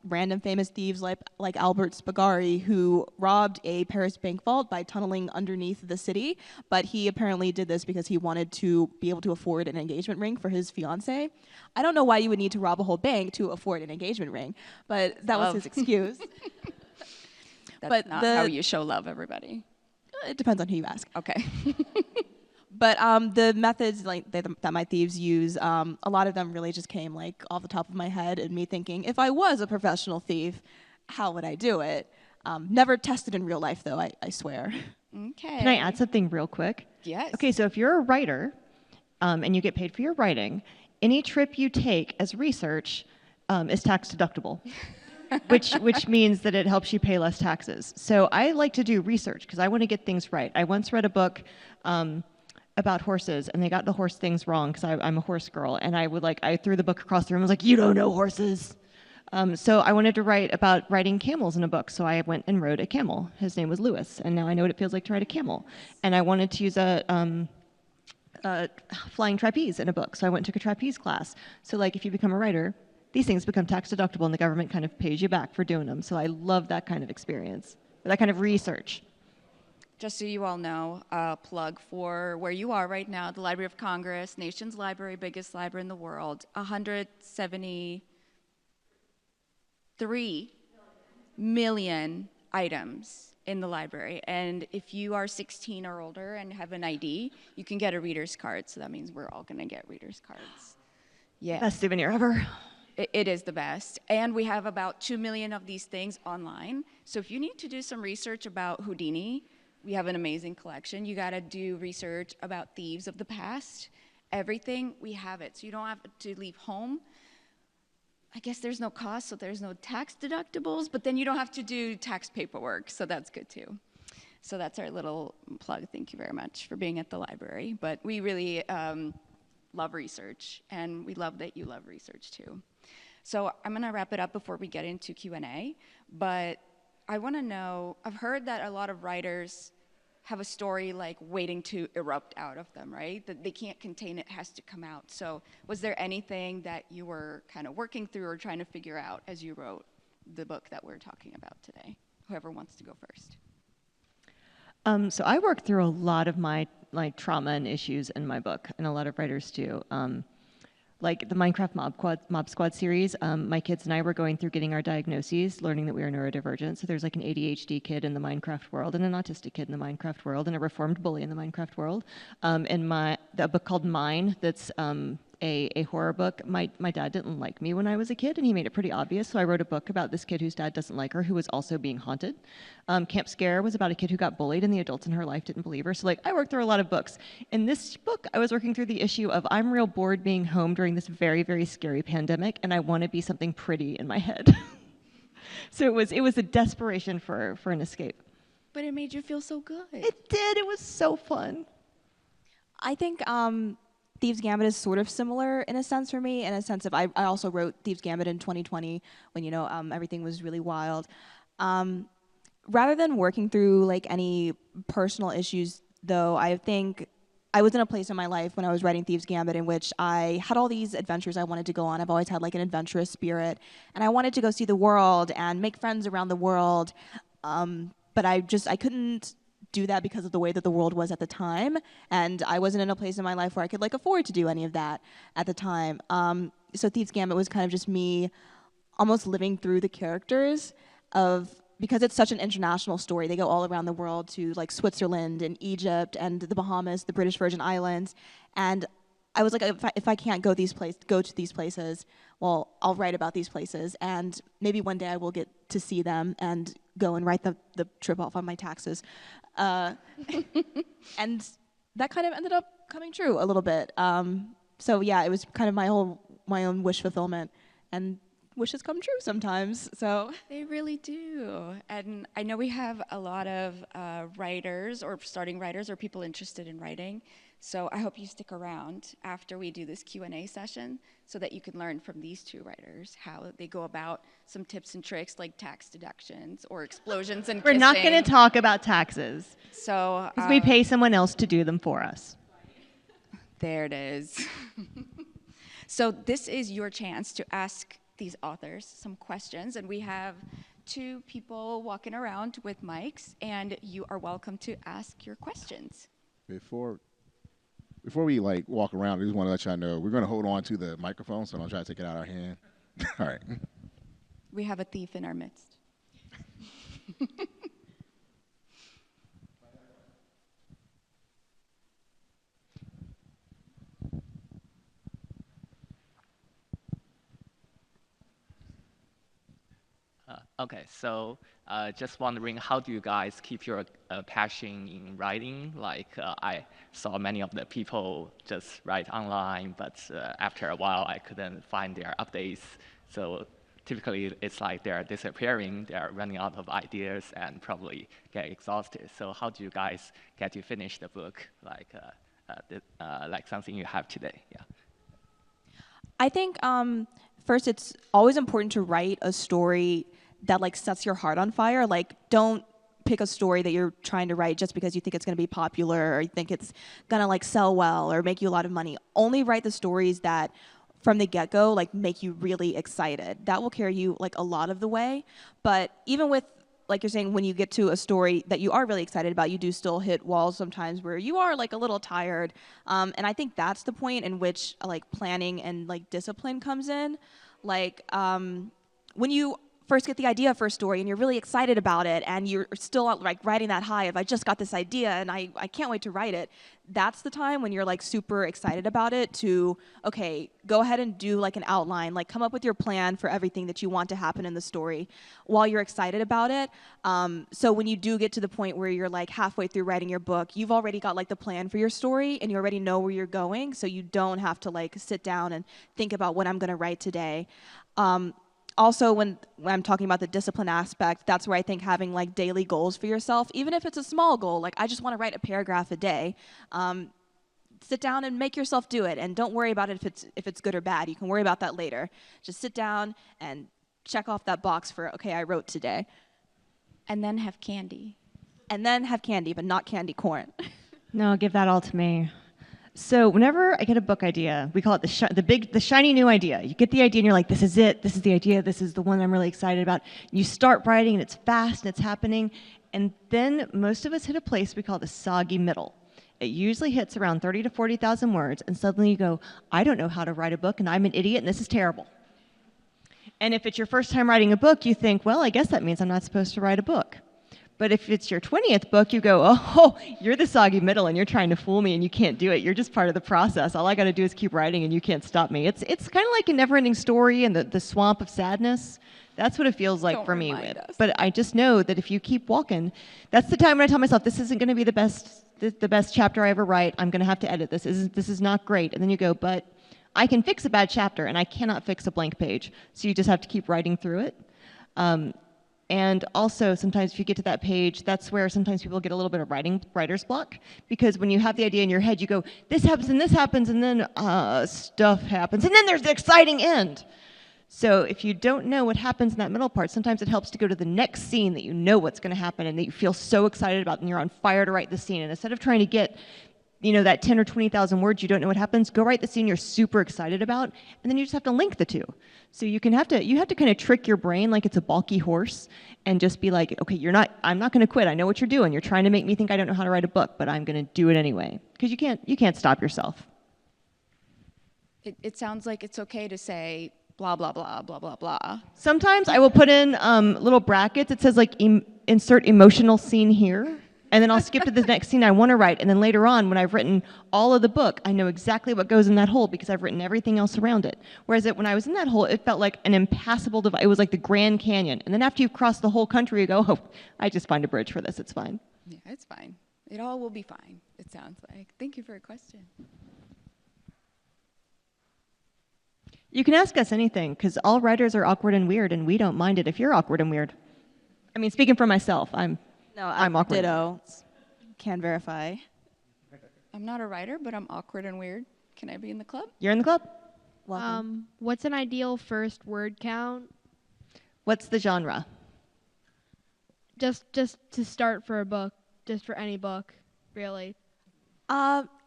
Speaker 2: random famous thieves like Albert Spagari, who robbed a Paris bank vault by tunneling underneath the city, but he apparently did this because he wanted to be able to afford an engagement ring for his fiancée. I don't know why you would need to rob a whole bank to afford an engagement ring, but that was his excuse.
Speaker 1: That's not how you show love, everybody.
Speaker 2: It depends on who you ask.
Speaker 1: Okay.
Speaker 2: But the methods that my thieves use, a lot of them really just came off the top of my head, and me thinking, if I was a professional thief, how would I do it? Never tested in real life, though, I swear.
Speaker 1: Okay.
Speaker 3: Can I add something real quick?
Speaker 1: Yes.
Speaker 3: Okay, so if you're a writer and you get paid for your writing, any trip you take as research is tax deductible. which means that it helps you pay less taxes. So I like to do research because I want to get things right. I once read a book about horses, and they got the horse things wrong because I'm a horse girl, and I threw the book across the room. I was like, "You don't know horses." So I wanted to write about riding camels in a book, so I went and rode a camel. His name was Lewis, and now I know what it feels like to ride a camel. And I wanted to use a flying trapeze in a book, so I went and took a trapeze class. So if you become a writer, these things become tax deductible, and the government kind of pays you back for doing them. So I love that kind of experience, that kind of research.
Speaker 1: Just so you all know, a plug for where you are right now, the Library of Congress, nation's library, biggest library in the world, 173 million items in the library. And if you are 16 or older and have an ID, you can get a reader's card. So that means we're all going to get reader's cards. Yeah.
Speaker 3: Best souvenir ever.
Speaker 1: It is the best. And we have about 2 million of these things online. So if you need to do some research about Houdini, we have an amazing collection. You got to do research about thieves of the past. Everything, we have it. So you don't have to leave home. I guess there's no cost, so there's no tax deductibles, but then you don't have to do tax paperwork, so that's good too. So that's our little plug. Thank you very much for being at the library. But we really love research, and we love that you love research too. So I'm going to wrap it up before we get into Q&A, but I want to know, I've heard that a lot of writers have a story waiting to erupt out of them, right? That they can't contain it, has to come out. So was there anything that you were kind of working through or trying to figure out as you wrote the book that we're talking about today. Whoever wants to go first.
Speaker 3: So I work through a lot of my trauma and issues in my book, and a lot of writers do. Like the Minecraft Mob Squad series, my kids and I were going through getting our diagnoses, learning that we are neurodivergent. So there's like an ADHD kid in the Minecraft world, and an autistic kid in the Minecraft world, and a reformed bully in the Minecraft world. And the book called Mine, that's a horror book. My dad didn't like me when I was a kid, and he made it pretty obvious. So I wrote a book about this kid whose dad doesn't like her, who was also being haunted. Camp Scare was about a kid who got bullied, and the adults in her life didn't believe her. So like I worked through a lot of books. In this book, I was working through the issue of I'm real bored being home during this very, very scary pandemic, and I want to be something pretty in my head. So it was a desperation for an escape.
Speaker 1: But it made you feel so good.
Speaker 3: It did. It was so fun.
Speaker 2: I think Thieves Gambit is sort of similar in a sense for me, in a sense of I also wrote Thieves Gambit in 2020 when everything was really wild. Rather than working through like any personal issues, though, I think I was in a place in my life when I was writing Thieves Gambit in which I had all these adventures I wanted to go on. I've always had like an adventurous spirit, and I wanted to go see the world and make friends around the world. But I couldn't do that because of the way that the world was at the time, and I wasn't in a place in my life where I could like afford to do any of that at the time. So Thieves Gambit was kind of just me almost living through the characters because it's such an international story. They go all around the world to like Switzerland and Egypt and the Bahamas, the British Virgin Islands, and I was like, if I can't go to these places, well, I'll write about these places, and maybe one day I will get to see them and go and write the trip off on my taxes. And that kind of ended up coming true a little bit. So yeah, it was kind of my own wish fulfillment, and wishes come true sometimes. So
Speaker 1: They really do. And I know we have a lot of writers or starting writers or people interested in writing. So I hope you stick around after we do this Q&A session so that you can learn from these two writers how they go about some tips and tricks like tax deductions or explosions and
Speaker 3: We're
Speaker 1: kissing.
Speaker 3: not going to talk about taxes
Speaker 1: So
Speaker 3: because we pay someone else to do them for us.
Speaker 1: there it is. So this is your chance to ask these authors some questions, and we have two people walking around with mics, and you are welcome to ask your questions.
Speaker 4: Before we like walk around, I just want to let y'all know we're going to hold on to the microphone, so don't try to take it out of our hand. All right.
Speaker 1: We have a thief in our midst.
Speaker 5: Okay, so just wondering, how do you guys keep your passion in writing? Like, I saw many of the people just write online, but after a while, I couldn't find their updates. So typically, it's like they're disappearing, they're running out of ideas, and probably get exhausted. So how do you guys get to finish the book, like something you have today? Yeah.
Speaker 2: I think first it's always important to write a story that like sets your heart on fire. Like, don't pick a story that you're trying to write just because you think it's going to be popular or you think it's going to like sell well or make you a lot of money. Only write the stories that from the get-go like make you really excited. That will carry you like a lot of the way. But even with, like you're saying, when you get to a story that you are really excited about, you do still hit walls sometimes where you are like a little tired. And I think that's the point in which like planning and like discipline comes in. Like when you first get the idea for a story and you're really excited about it and you're still like riding that high of I just got this idea and I can't wait to write it, that's the time when you're like super excited about it to, okay, go ahead and do like an outline, like come up with your plan for everything that you want to happen in the story while you're excited about it. So when you do get to the point where you're like halfway through writing your book, you've already got like the plan for your story and you already know where you're going, so you don't have to like sit down and think about what I'm gonna write today. Also, when I'm talking about the discipline aspect, that's where I think having like daily goals for yourself, even if it's a small goal, like I just want to write a paragraph a day, sit down and make yourself do it, and don't worry about it if it's good or bad. You can worry about that later. Just sit down and check off that box for, okay, I wrote today.
Speaker 1: And then have candy.
Speaker 2: And then have candy, but not candy corn.
Speaker 3: No, give that all to me. So whenever I get a book idea, we call it the shiny new idea. You get the idea and you're like, this is it, this is the idea, this is the one I'm really excited about. You start writing and it's fast and it's happening. And then most of us hit a place we call the soggy middle. It usually hits around 30 to 40,000 words and suddenly you go, I don't know how to write a book and I'm an idiot and this is terrible. And if it's your first time writing a book, you think, well, I guess that means I'm not supposed to write a book. But if it's your 20th book, you go, oh, you're the soggy middle and you're trying to fool me and you can't do it. You're just part of the process. All I got to do is keep writing and you can't stop me. It's kind of like a never-ending story and the swamp of sadness. That's what it feels like
Speaker 1: Don't
Speaker 3: for me.
Speaker 1: remind us.
Speaker 3: But I just know that if you keep walking, that's the time when I tell myself, this isn't going to be the best chapter I ever write. I'm going to have to edit this. This is not great. And then you go, but I can fix a bad chapter and I cannot fix a blank page. So you just have to keep writing through it. And also, sometimes if you get to that page, that's where sometimes people get a little bit of writer's block. Because when you have the idea in your head, you go, this happens, and then stuff happens, and then there's the exciting end. So if you don't know what happens in that middle part, sometimes it helps to go to the next scene that you know what's going to happen and that you feel so excited about, and you're on fire to write the scene. And instead of trying to get that 10 or 20,000 words, you don't know what happens, go write the scene you're super excited about, and then you just have to link the two. So you have to kind of trick your brain like it's a balky horse and just be like, okay, I'm not going to quit. I know what you're doing. You're trying to make me think I don't know how to write a book, but I'm going to do it anyway. Because you can't stop yourself.
Speaker 1: It sounds like it's okay to say blah, blah, blah, blah, blah, blah.
Speaker 3: Sometimes I will put in little brackets. It says like insert emotional scene here. And then I'll skip to the next scene I want to write. And then later on, when I've written all of the book, I know exactly what goes in that hole because I've written everything else around it. Whereas when I was in that hole, it felt like an impassable divide. It was like the Grand Canyon. And then after you've crossed the whole country, you go, oh, I just find a bridge for this. It's fine.
Speaker 1: Yeah, it's fine. It all will be fine, it sounds like. Thank you for your question.
Speaker 3: You can ask us anything because all writers are awkward and weird, and we don't mind it if you're awkward and weird. I mean, speaking for myself, I'm awkward.
Speaker 2: Ditto. Can verify.
Speaker 1: I'm not a writer, but I'm awkward and weird. Can I be in the club?
Speaker 3: You're in the club?
Speaker 2: Welcome.
Speaker 6: What's an ideal first word count?
Speaker 3: What's the genre?
Speaker 6: Just to start for a book, just for any book, really.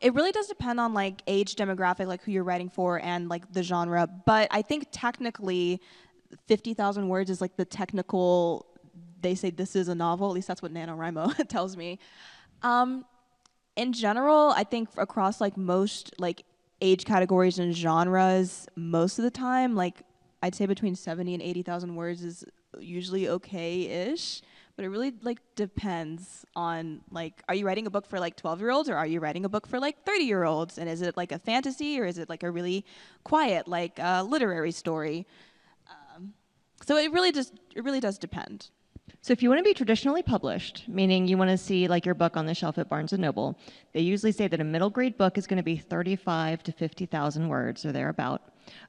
Speaker 2: It really does depend on like age demographic, like who you're writing for and like the genre. But I think technically 50,000 words is like the technical, they say this is a novel, at least that's what NaNoWriMo tells me. In general, I think across like most like age categories and genres, most of the time, like I'd say between 70 and 80,000 words is usually okay-ish. But it really like depends on like, are you writing a book for like 12-year-olds or are you writing a book for like 30-year-olds? And is it like a fantasy or is it like a really quiet like literary story? So it really does depend.
Speaker 3: So if you want to be traditionally published, meaning you want to see like your book on the shelf at Barnes & Noble, they usually say that a middle grade book is going to be 35 to 50,000 words or thereabout.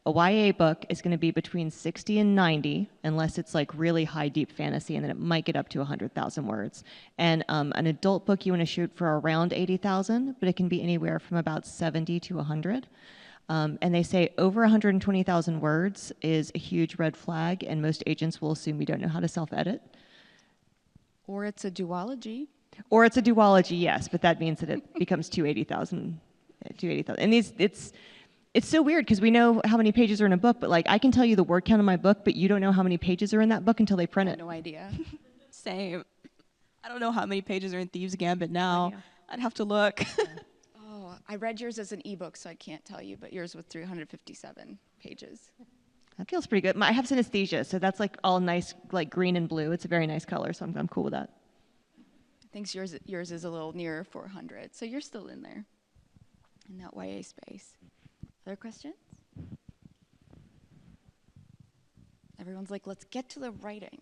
Speaker 3: A YA book is going to be between 60 and 90, unless it's like really high, deep fantasy, and then it might get up to 100,000 words. And an adult book you want to shoot for around 80,000, but it can be anywhere from about 70 to 100. And they say over 120,000 words is a huge red flag, and most agents will assume you don't know how to self-edit.
Speaker 1: Or it's a duology.
Speaker 3: Or it's a duology, yes, but that means that it becomes 280,000. And it's so weird because we know how many pages are in a book, but like I can tell you the word count in my book, but you don't know how many pages are in that book until they print
Speaker 1: I
Speaker 3: it.
Speaker 1: have no idea.
Speaker 2: Same. I don't know how many pages are in Thieves Gambit now. I'd have to look.
Speaker 1: Oh, I read yours as an ebook, so I can't tell you, but yours was 357 pages.
Speaker 3: That feels pretty good. I have synesthesia, so that's like all nice, like green and blue. It's a very nice color, so I'm cool with that.
Speaker 1: I think yours is a little nearer 400, so you're still in there, in that YA space. Other questions? Everyone's like, let's get to the writing.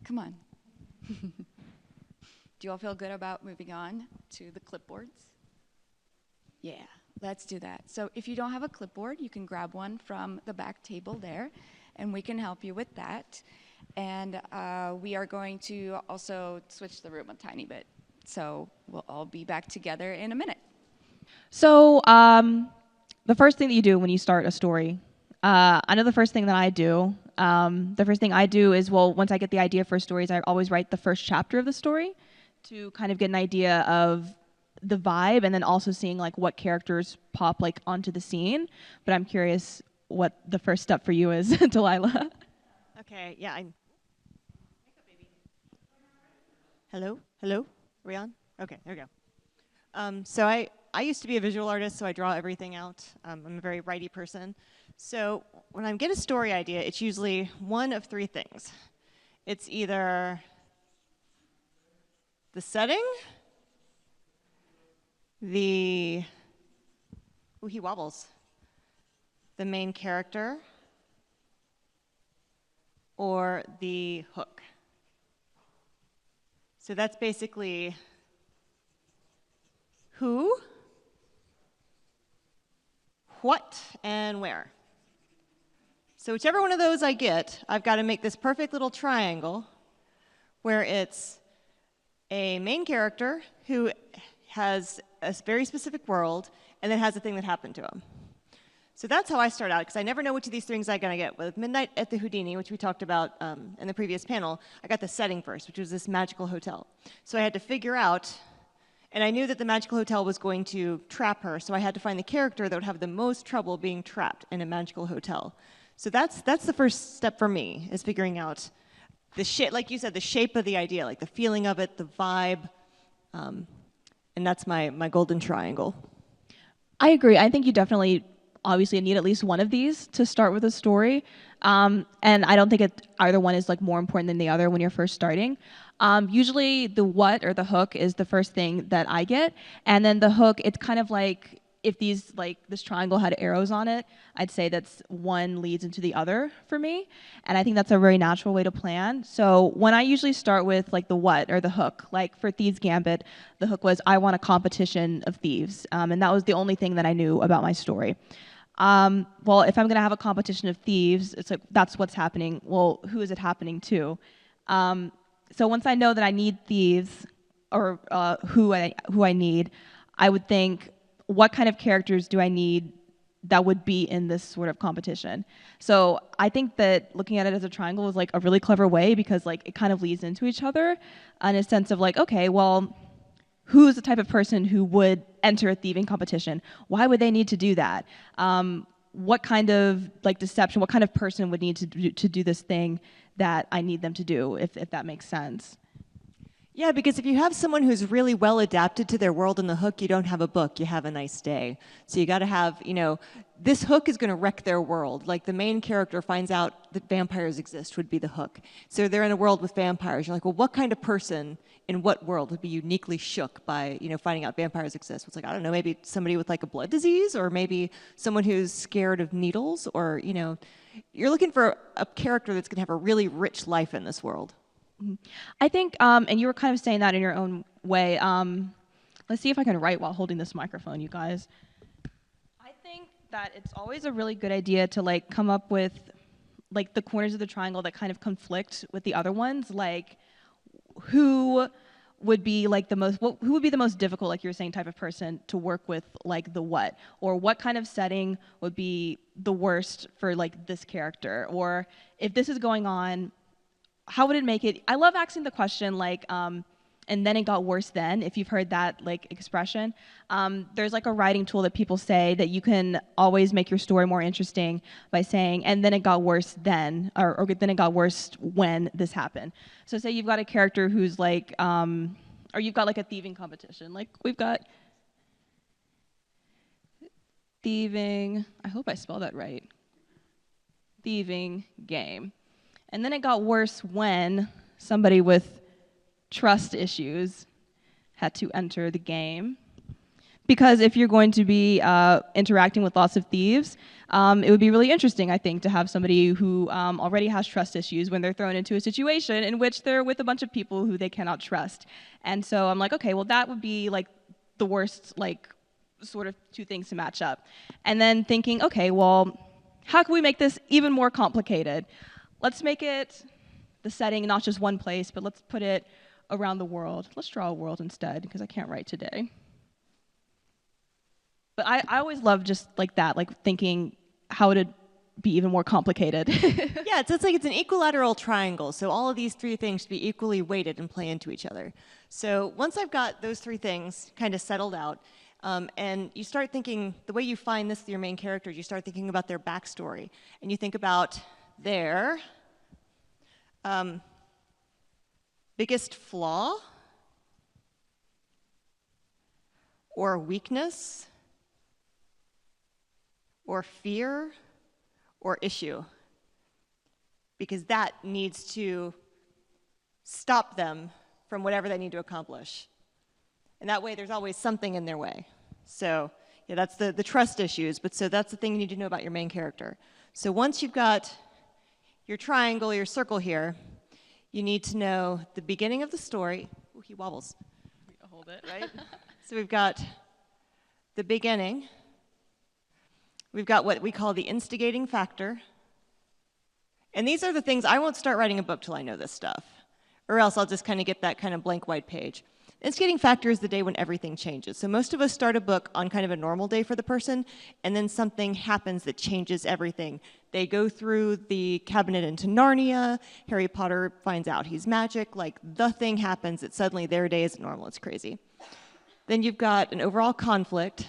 Speaker 1: Come on. Do you all feel good about moving on to the clipboards? Yeah, let's do that. So if you don't have a clipboard, you can grab one from the back table there, and we can help you with that. And we are going to also switch the room a tiny bit. So we'll all be back together in a minute.
Speaker 2: So the first thing that you do when you start a story, I know the first thing that I do. The first thing I do is, well, once I get the idea for stories, I always write the first chapter of the story to kind of get an idea of the vibe, and then also seeing like what characters pop like onto the scene. But I'm curious what the first step for you is, Delilah.
Speaker 3: Okay, yeah. Hello? Hello? Are we on? Okay, there we go. So I used to be a visual artist, so I draw everything out. I'm a very writey person. So when I get a story idea, it's usually one of three things. It's either the setting, ooh, he wobbles, the main character, or the hook. So that's basically who, what, and where. So whichever one of those I get, I've got to make this perfect little triangle where it's a main character who has a very specific world and then has a thing that happened to him. So that's how I start out, because I never know which of these things I'm going to get. With Midnight at the Houdini, which we talked about in the previous panel, I got the setting first, which was this magical hotel. So I had to figure out, and I knew that the magical hotel was going to trap her, so I had to find the character that would have the most trouble being trapped in a magical hotel. So that's the first step for me, is figuring out the shape, like you said, the shape of the idea, like the feeling of it, the vibe, and that's my golden triangle.
Speaker 2: I agree. I think you definitely obviously need at least one of these to start with a story. And I don't think either one is like more important than the other when you're first starting. Usually the what or the hook is the first thing that I get. And then the hook, it's kind of like if this triangle had arrows on it, I'd say that's one leads into the other for me. And I think that's a very natural way to plan. So when I usually start with like the what or the hook, like for Thieves Gambit, the hook was I want a competition of thieves. And that was the only thing that I knew about my story. Well, if I'm going to have a competition of thieves, it's like, that's what's happening. Well, who is it happening to? So once I know that I need thieves, or who I need, I would think, what kind of characters do I need that would be in this sort of competition? So I think that looking at it as a triangle is like a really clever way, because like it kind of leads into each other in a sense of like, okay, well, who's the type of person who would enter a thieving competition? Why would they need to do that? What kind of like deception, what kind of person would need to do this thing that I need them to do, if that makes sense?
Speaker 3: Yeah, because if you have someone who's really well adapted to their world in the hook, you don't have a book, you have a nice day. So you got to have, this hook is going to wreck their world. Like the main character finds out that vampires exist would be the hook. So they're in a world with vampires. You're like, well, what kind of person in what world would be uniquely shook by, finding out vampires exist? It's like, I don't know, maybe somebody with like a blood disease, or maybe someone who's scared of needles, or, you're looking for a character that's going to have a really rich life in this world.
Speaker 2: I think, and you were kind of saying that in your own way. Let's see if I can write while holding this microphone, you guys. I think that it's always a really good idea to like come up with like the corners of the triangle that kind of conflict with the other ones. Like who would be like who would be the most difficult, like you were saying, type of person to work with, like the what, or what kind of setting would be the worst for like this character, or if this is going on, how would it make it? I love asking the question like, and then it got worse then, if you've heard that like expression. There's like a writing tool that people say that you can always make your story more interesting by saying, and then it got worse then, or then it got worse when this happened. So say you've got a character who's like, or you've got like a thieving competition. Like we've got thieving, I hope I spelled that right, thieving game. And then it got worse when somebody with trust issues had to enter the game. Because if you're going to be interacting with lots of thieves, it would be really interesting, I think, to have somebody who already has trust issues when they're thrown into a situation in which they're with a bunch of people who they cannot trust. And so I'm like, okay, well, that would be like the worst, like, sort of two things to match up. And then thinking, okay, well, how can we make this even more complicated? Let's make it the setting, not just one place, but let's put it around the world. Let's draw a world instead, because I can't write today. But I always love just like that, like thinking how to be even more complicated.
Speaker 3: Yeah, it's like it's an equilateral triangle. So all of these three things should be equally weighted and play into each other. So once I've got those three things kind of settled out, and you start thinking, the way you find this, your main characters, you start thinking about their backstory. And you think about their biggest flaw or weakness or fear or issue, because that needs to stop them from whatever they need to accomplish. And that way there's always something in their way. So yeah, that's the trust issues, but so that's the thing you need to know about your main character. So once you've got your triangle, your circle here, you need to know the beginning of the story. Ooh, he wobbles.
Speaker 2: Hold it.
Speaker 3: Right? So we've got the beginning. We've got what we call the instigating factor. And these are the things, I won't start writing a book till I know this stuff, or else I'll just kind of get that kind of blank white page. Instigating factor is the day when everything changes. So most of us start a book on kind of a normal day for the person, and then something happens that changes everything. They go through the cabinet into Narnia, Harry Potter finds out he's magic, like the thing happens that suddenly their day isn't normal, it's crazy. Then you've got an overall conflict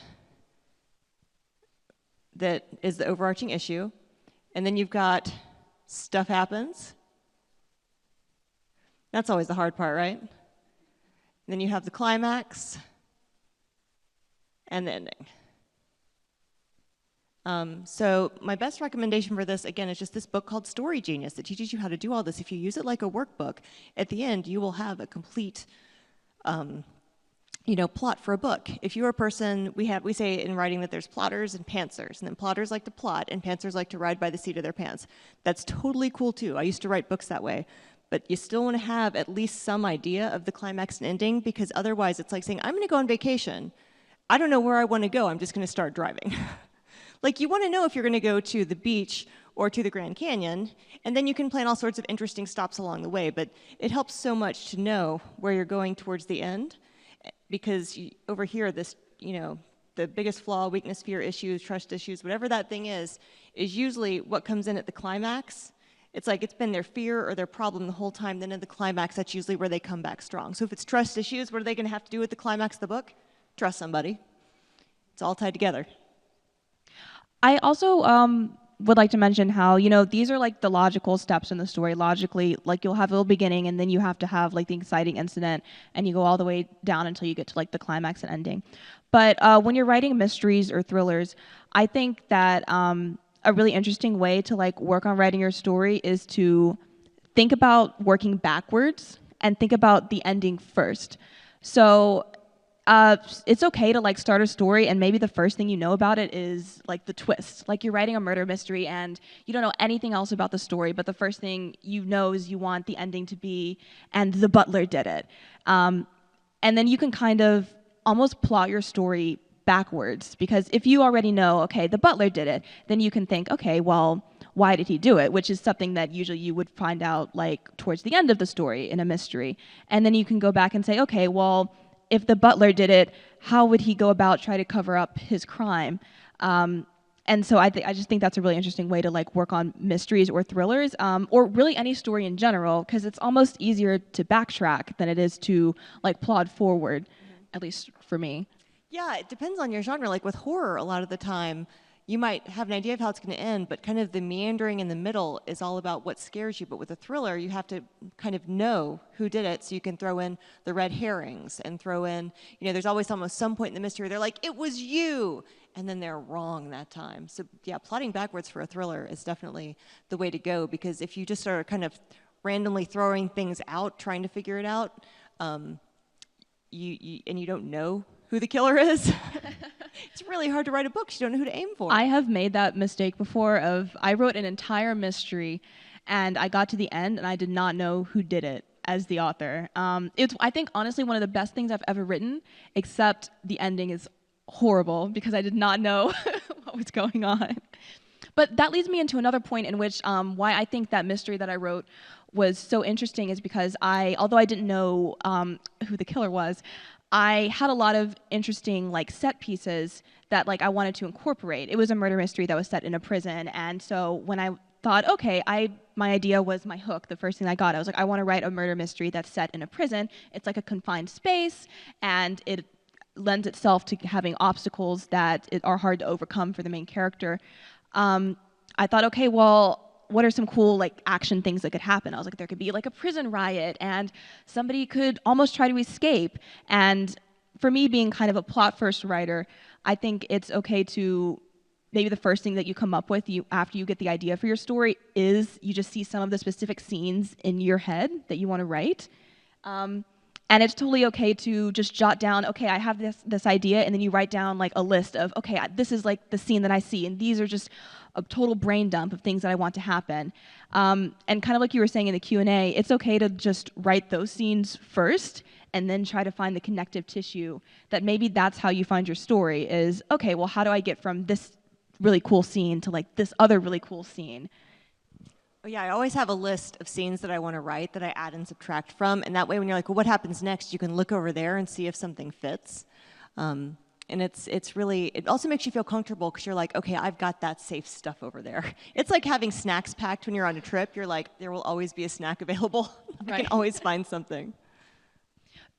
Speaker 3: that is the overarching issue, and then you've got stuff happens. That's always the hard part, right? Then you have the climax and the ending. So my best recommendation for this, again, is just this book called Story Genius that teaches you how to do all this. If you use it like a workbook, at the end you will have a complete plot for a book. If you're a person, we say in writing that there's plotters and pantsers, and then plotters like to plot and pantsers like to ride by the seat of their pants. That's totally cool too. I used to write books that way. But you still want to have at least some idea of the climax and ending, because otherwise it's like saying, I'm going to go on vacation. I don't know where I want to go. I'm just going to start driving. Like, you want to know if you're going to go to the beach or to the Grand Canyon, and then you can plan all sorts of interesting stops along the way. But it helps so much to know where you're going towards the end, because over here, this, the biggest flaw, weakness, fear, issues, trust issues, whatever that thing is usually what comes in at the climax. It's like it's been their fear or their problem the whole time. Then in the climax, that's usually where they come back strong. So if it's trust issues, what are they going to have to do with the climax of the book? Trust somebody. It's all tied together.
Speaker 2: I also would like to mention how, these are like the logical steps in the story. Logically, like you'll have a little beginning, and then you have to have like the exciting incident, and you go all the way down until you get to like the climax and ending. But when you're writing mysteries or thrillers, I think that a really interesting way to like work on writing your story is to think about working backwards and think about the ending first. So it's okay to like start a story and maybe the first thing you know about it is like the twist. Like you're writing a murder mystery and you don't know anything else about the story, but the first thing you know is you want the ending to be, and the butler did it. And then you can kind of almost plot your story backwards, because if you already know, okay, the butler did it, then you can think, okay, well, why did he do it? Which is something that usually you would find out like towards the end of the story in a mystery. And then you can go back and say, okay, well, if the butler did it, how would he go about trying to cover up his crime? And so I just think that's a really interesting way to like work on mysteries or thrillers, or really any story in general, because it's almost easier to backtrack than it is to like plod forward, at least for me.
Speaker 3: Yeah, it depends on your genre. Like with horror, a lot of the time, you might have an idea of how it's going to end, but kind of the meandering in the middle is all about what scares you. But with a thriller, you have to kind of know who did it, so you can throw in the red herrings and throw in, there's always almost some point in the mystery, they're like, it was you, and then they're wrong that time. So yeah, plotting backwards for a thriller is definitely the way to go, because if you just are kind of randomly throwing things out, trying to figure it out, you don't know who the killer is, it's really hard to write a book. You don't know who to aim for.
Speaker 2: I have made that mistake before I wrote an entire mystery and I got to the end and I did not know who did it as the author. It's, I think, honestly, one of the best things I've ever written, except the ending is horrible because I did not know what was going on. But that leads me into another point in which why I think that mystery that I wrote was so interesting is because although I didn't know who the killer was, I had a lot of interesting like set pieces that like I wanted to incorporate. It was a murder mystery that was set in a prison, and so when I thought, okay, my idea was my hook. The first thing I got, I was like, I want to write a murder mystery that's set in a prison. It's like a confined space, and it lends itself to having obstacles that are hard to overcome for the main character. I thought, okay, well, what are some cool like action things that could happen? I was like, there could be like a prison riot, and somebody could almost try to escape. And for me, being kind of a plot-first writer, I think it's okay to maybe the first thing that you come up with after you get the idea for your story is you just see some of the specific scenes in your head that you want to write. And it's totally okay to just jot down, okay, I have this idea, and then you write down like a list of, okay, this is like the scene that I see, and these are just a total brain dump of things that I want to happen. And kind of like you were saying in the Q&A, it's okay to just write those scenes first and then try to find the connective tissue that maybe that's how you find your story is, okay, well, how do I get from this really cool scene to like this other really cool scene?
Speaker 3: Oh, yeah, I always have a list of scenes that I want to write that I add and subtract from, and that way when you're like, well, what happens next, you can look over there and see if something fits. And it's really, it also makes you feel comfortable because you're like, okay, I've got that safe stuff over there. It's like having snacks packed when you're on a trip. You're like, there will always be a snack available. I
Speaker 2: Right.
Speaker 3: can always find something.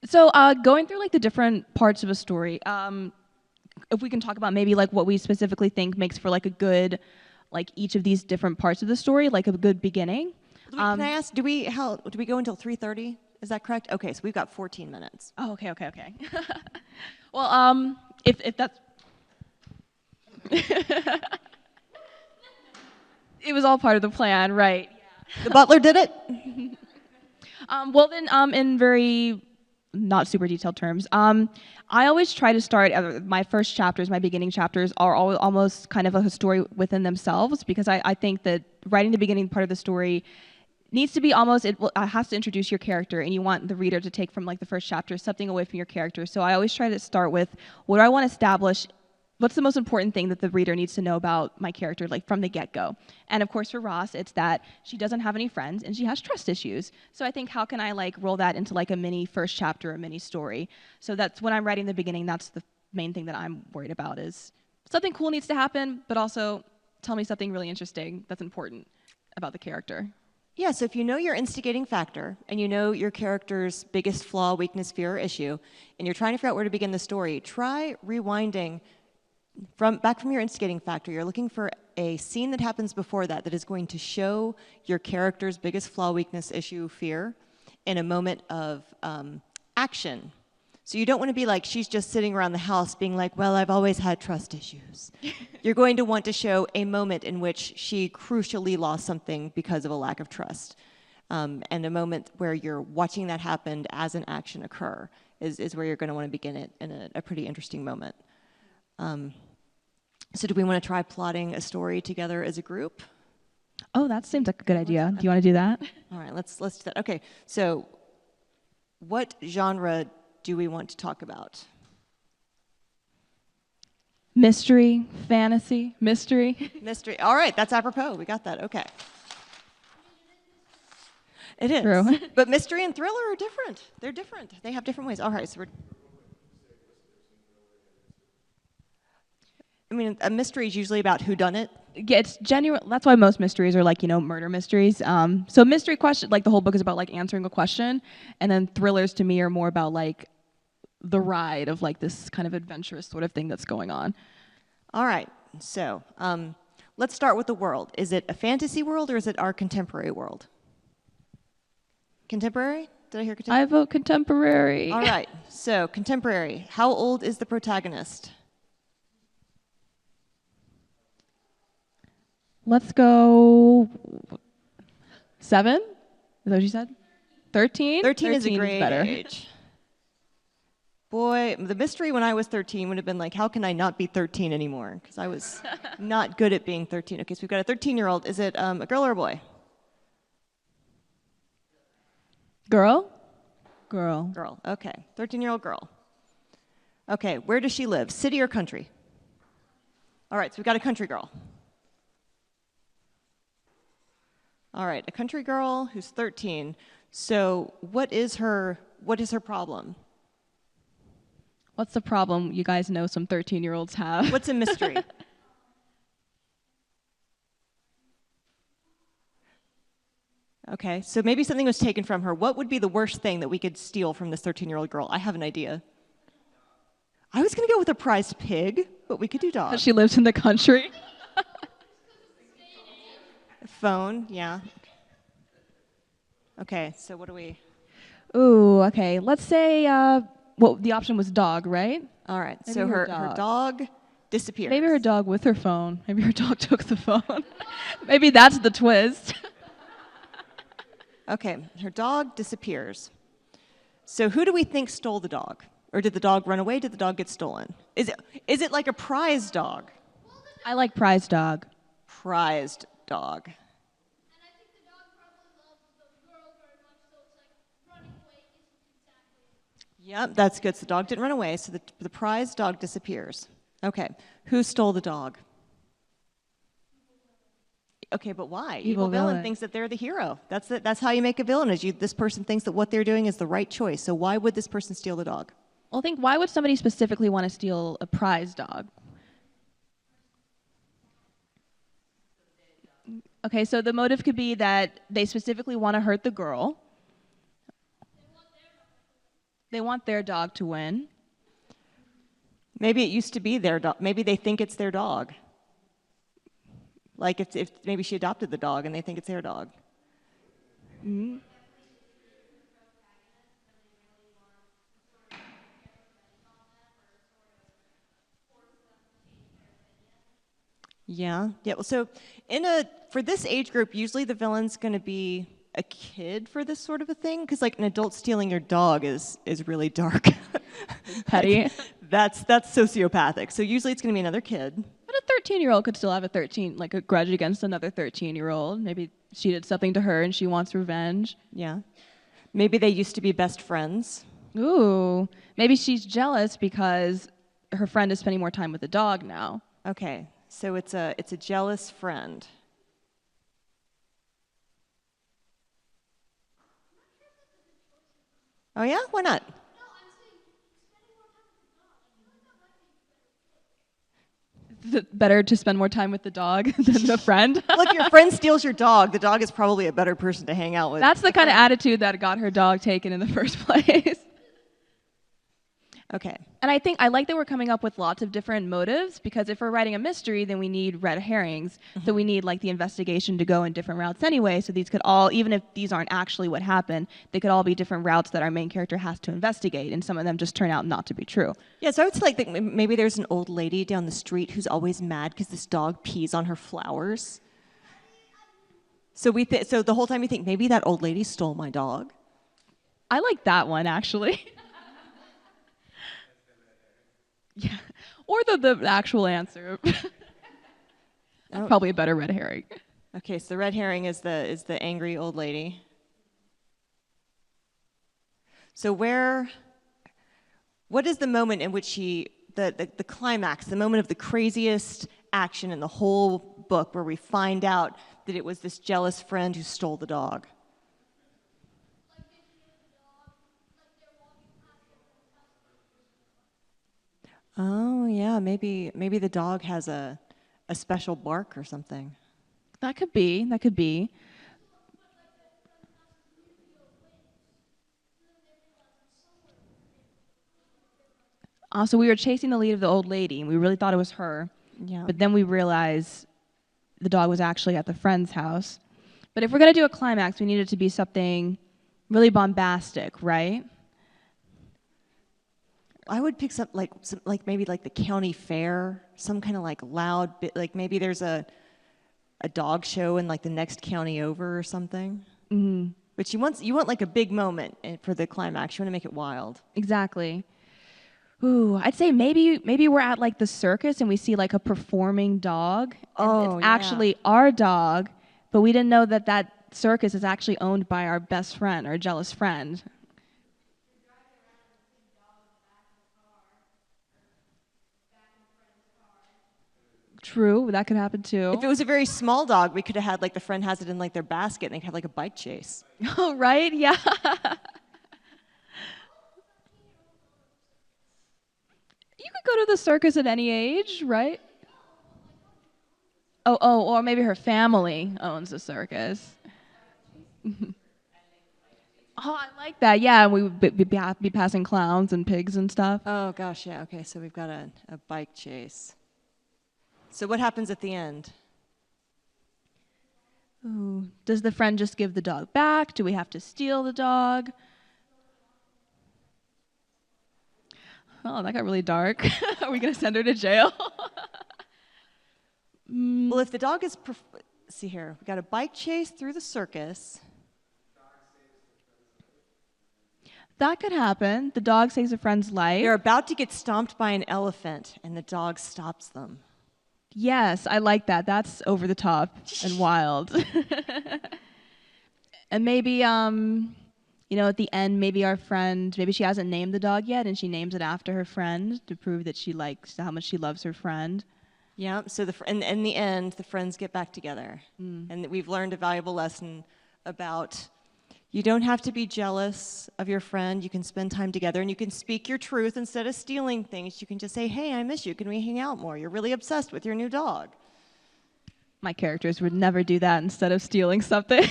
Speaker 2: So going through like the different parts of a story, if we can talk about maybe like what we specifically think makes for like a good, like each of these different parts of the story, like a good beginning.
Speaker 3: Can I ask, do we go until 3:30? Is that correct? Okay, so we've got 14 minutes.
Speaker 2: Oh, okay. Well, if that's, it was all part of the plan, right?
Speaker 3: The butler did it?
Speaker 2: Well, then, in very not super detailed terms, I always try to start my first chapters, my beginning chapters are almost kind of a story within themselves, because I think that writing the beginning part of the story needs to be almost, it has to introduce your character, and you want the reader to take from like the first chapter something away from your character. So I always try to start with, what do I want to establish? What's the most important thing that the reader needs to know about my character, like from the get-go? And of course for Ross, it's that she doesn't have any friends and she has trust issues. So I think, how can I like roll that into like a mini first chapter, a mini story? So that's when I'm writing the beginning, that's the main thing that I'm worried about, is something cool needs to happen, but also tell me something really interesting that's important about the character.
Speaker 3: Yeah, so if you know your instigating factor and you know your character's biggest flaw, weakness, fear, or issue, and you're trying to figure out where to begin the story, try rewinding back from your instigating factor. You're looking for a scene that happens before that that is going to show your character's biggest flaw, weakness, issue, fear in a moment of action. So you don't want to be like, she's just sitting around the house being like, well, I've always had trust issues. You're going to want to show a moment in which she crucially lost something because of a lack of trust. And a moment where you're watching that happen as an action occur is where you're going to want to begin it in a pretty interesting moment. So do we want to try plotting a story together as a group?
Speaker 2: Oh, that seems like a good idea. Do you want to do that?
Speaker 3: All right, let's do that. Okay, so what genre do we want to talk about?
Speaker 2: Mystery, fantasy, mystery.
Speaker 3: Mystery. All right, that's apropos. We got that. Okay. It is.
Speaker 2: True.
Speaker 3: But mystery and thriller are different. They're different. They have different ways. All right, so a mystery is usually about whodunit.
Speaker 2: Yeah, it's genuine. That's why most mysteries are like, murder mysteries. So mystery question, like the whole book is about like answering a question, and then thrillers to me are more about like the ride of like this kind of adventurous sort of thing that's going on.
Speaker 3: All right, so let's start with the world. Is it a fantasy world or is it our contemporary world? Contemporary? Did I hear contemporary?
Speaker 2: I vote contemporary.
Speaker 3: All right, so contemporary. How old is the protagonist?
Speaker 2: Let's go 7? Is that what you said? 13?
Speaker 3: 13 is a great
Speaker 2: better.
Speaker 3: age. Boy, the mystery when I was 13 would have been like, how can I not be 13 anymore? Because I was not good at being 13. Okay, so we've got a 13-year-old. Is it a girl or a boy?
Speaker 2: Girl? Girl.
Speaker 3: Girl, okay. 13-year-old girl. Okay, where does she live? City or country? All right, so we've got a country girl. All right, a country girl who's 13. So what is her problem?
Speaker 2: What's the problem you guys know some 13-year-olds have?
Speaker 3: What's a mystery? Okay, so maybe something was taken from her. What would be the worst thing that we could steal from this 13-year-old girl? I have an idea. I was going to go with a prized pig, but we could do dog.
Speaker 2: She lives in the country.
Speaker 3: Phone, yeah. Okay, so what do we...
Speaker 2: Ooh, okay. Let's say, well, the option was dog, right?
Speaker 3: All right,
Speaker 2: Maybe
Speaker 3: so
Speaker 2: her
Speaker 3: her dog disappeared.
Speaker 2: Maybe her dog with her phone. Maybe her dog took the phone. Maybe that's the twist.
Speaker 3: Okay, her dog disappears. So who do we think stole the dog? Or did the dog run away? Did the dog get stolen? Is it like a prize dog?
Speaker 2: I like prize dog.
Speaker 3: Prized dog.
Speaker 7: And I think the dog probably loves the girl very much, so it's like running away isn't exactly.
Speaker 3: Yep, that's good. So the dog didn't run away, so the prize dog disappears. Okay, who stole the dog? Okay, but why?
Speaker 2: Evil
Speaker 3: villain
Speaker 2: villain.
Speaker 3: thinks that they're the hero. That's how you make a villain. This person thinks that what they're doing is the right choice. So why would this person steal the dog?
Speaker 2: Well, think, why would somebody specifically want to steal a prize dog? Okay, so the motive could be that they specifically want to hurt the girl. They want their dog to win.
Speaker 3: Maybe it used to be their dog. Maybe they think it's their dog. Like if maybe she adopted the dog and they think it's their dog. Yeah. Well, so for this age group, usually the villain's going to be a kid for this sort of a thing, because like an adult stealing your dog is really dark.
Speaker 2: Petty.
Speaker 3: That's sociopathic. So usually it's going to be another kid.
Speaker 2: But a 13-year-old could still have a grudge against another 13-year-old. Maybe she did something to her and she wants revenge.
Speaker 3: Yeah. Maybe they used to be best friends.
Speaker 2: Ooh, maybe she's jealous because her friend is spending more time with the dog now.
Speaker 3: Okay. So it's a jealous friend. Oh yeah? Why not?
Speaker 2: Is it better to spend more time with the dog than the friend?
Speaker 3: Look, your friend steals your dog. The dog is probably a better person to hang out with.
Speaker 2: That's the kind of attitude that got her dog taken in the first place.
Speaker 3: Okay.
Speaker 2: And I think I like that we're coming up with lots of different motives, because if we're writing a mystery, then we need red herrings. So we need like the investigation to go in different routes anyway. So these could all, even if these aren't actually what happened, they could all be different routes that our main character has to investigate, and some of them just turn out not to be true.
Speaker 3: Yeah, so I would say like maybe there's an old lady down the street who's always mad because this dog pees on her flowers. So so the whole time you think maybe that old lady stole my dog.
Speaker 2: I like that one actually. Yeah, or the actual answer. That's probably a better red herring.
Speaker 3: Okay, so the red herring is the angry old lady. So what is the moment in which the climax, the moment of the craziest action in the whole book, where we find out that it was this jealous friend who stole the dog? Oh yeah, maybe the dog has a special bark or something.
Speaker 2: That could be. That could be. So we were chasing the lead of the old lady, and we really thought it was her.
Speaker 3: Yeah.
Speaker 2: But then we realized the dog was actually at the friend's house. But if we're going to do a climax, we need it to be something really bombastic, right?
Speaker 3: I would pick some maybe like the county fair, some kind of like loud bit, like maybe there's a dog show in like the next county over or something. Mm-hmm. But you want like a big moment for the climax. You want to make it wild.
Speaker 2: Exactly. Ooh, I'd say maybe we're at like the circus and we see like a performing dog. And it's actually our dog, but we didn't know that circus is actually owned by our best friend, our jealous friend. True, that could happen too.
Speaker 3: If it was a very small dog, we could have had like the friend has it in like their basket and they could have like a bike chase.
Speaker 2: Oh, right? Yeah. You could go to the circus at any age, right? Oh, or maybe her family owns the circus. Oh, I like that. Yeah, we would be passing clowns and pigs and stuff.
Speaker 3: Oh gosh, yeah. Okay, so we've got a bike chase. So what happens at the end?
Speaker 2: Ooh, does the friend just give the dog back? Do we have to steal the dog? Oh, that got really dark. Are we going to send her to jail?
Speaker 3: Well, if the dog is, see here, we got a bike chase through the circus.
Speaker 2: That could happen. The dog saves a friend's life.
Speaker 3: They're about to get stomped by an elephant, and the dog stops them.
Speaker 2: Yes, I like that. That's over the top and wild. And maybe, at the end, maybe our friend, maybe she hasn't named the dog yet, and she names it after her friend to prove that she likes how much she loves her friend.
Speaker 3: Yeah, so in the end, the friends get back together. And we've learned a valuable lesson about you don't have to be jealous of your friend. You can spend time together, and you can speak your truth instead of stealing things. You can just say, hey, I miss you. Can we hang out more? You're really obsessed with your new dog.
Speaker 2: My characters would never do that instead of stealing something.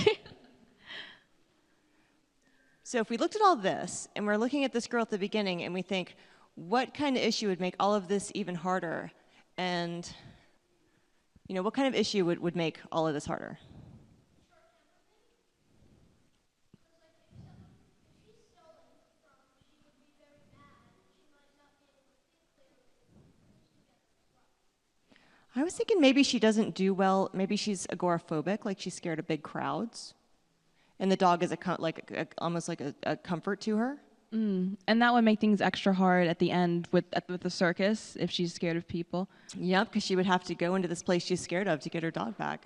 Speaker 3: So if we looked at all this, and we're looking at this girl at the beginning, and we think, what kind of issue would make all of this even harder? And, what kind of issue would make all of this harder? I was thinking maybe she doesn't do well. Maybe she's agoraphobic, like she's scared of big crowds, and the dog is almost like a comfort to her.
Speaker 2: And that would make things extra hard at the end with the circus if she's scared of people.
Speaker 3: Yep, because she would have to go into this place she's scared of to get her dog back.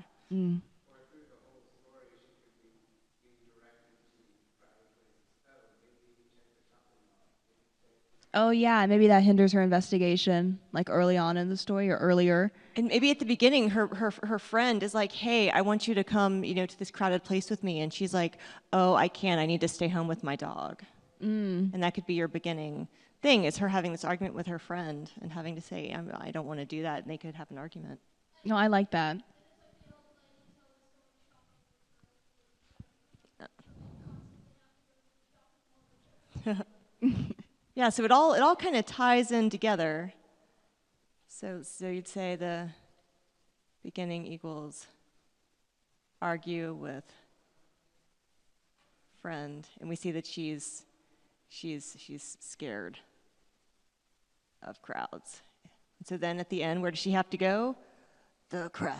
Speaker 2: Oh yeah, maybe that hinders her investigation, like early on in the story or earlier.
Speaker 3: And maybe at the beginning, her friend is like, hey, I want you to come, to this crowded place with me. And she's like, oh, I can't. I need to stay home with my dog. And that could be your beginning thing, is her having this argument with her friend and having to say, I don't want to do that. And they could have an argument.
Speaker 2: No, I like that.
Speaker 3: Yeah, so it all kind of ties in together. So you'd say the beginning equals argue with friend, and we see that she's scared of crowds. And so then at the end, where does she have to go? The crowd.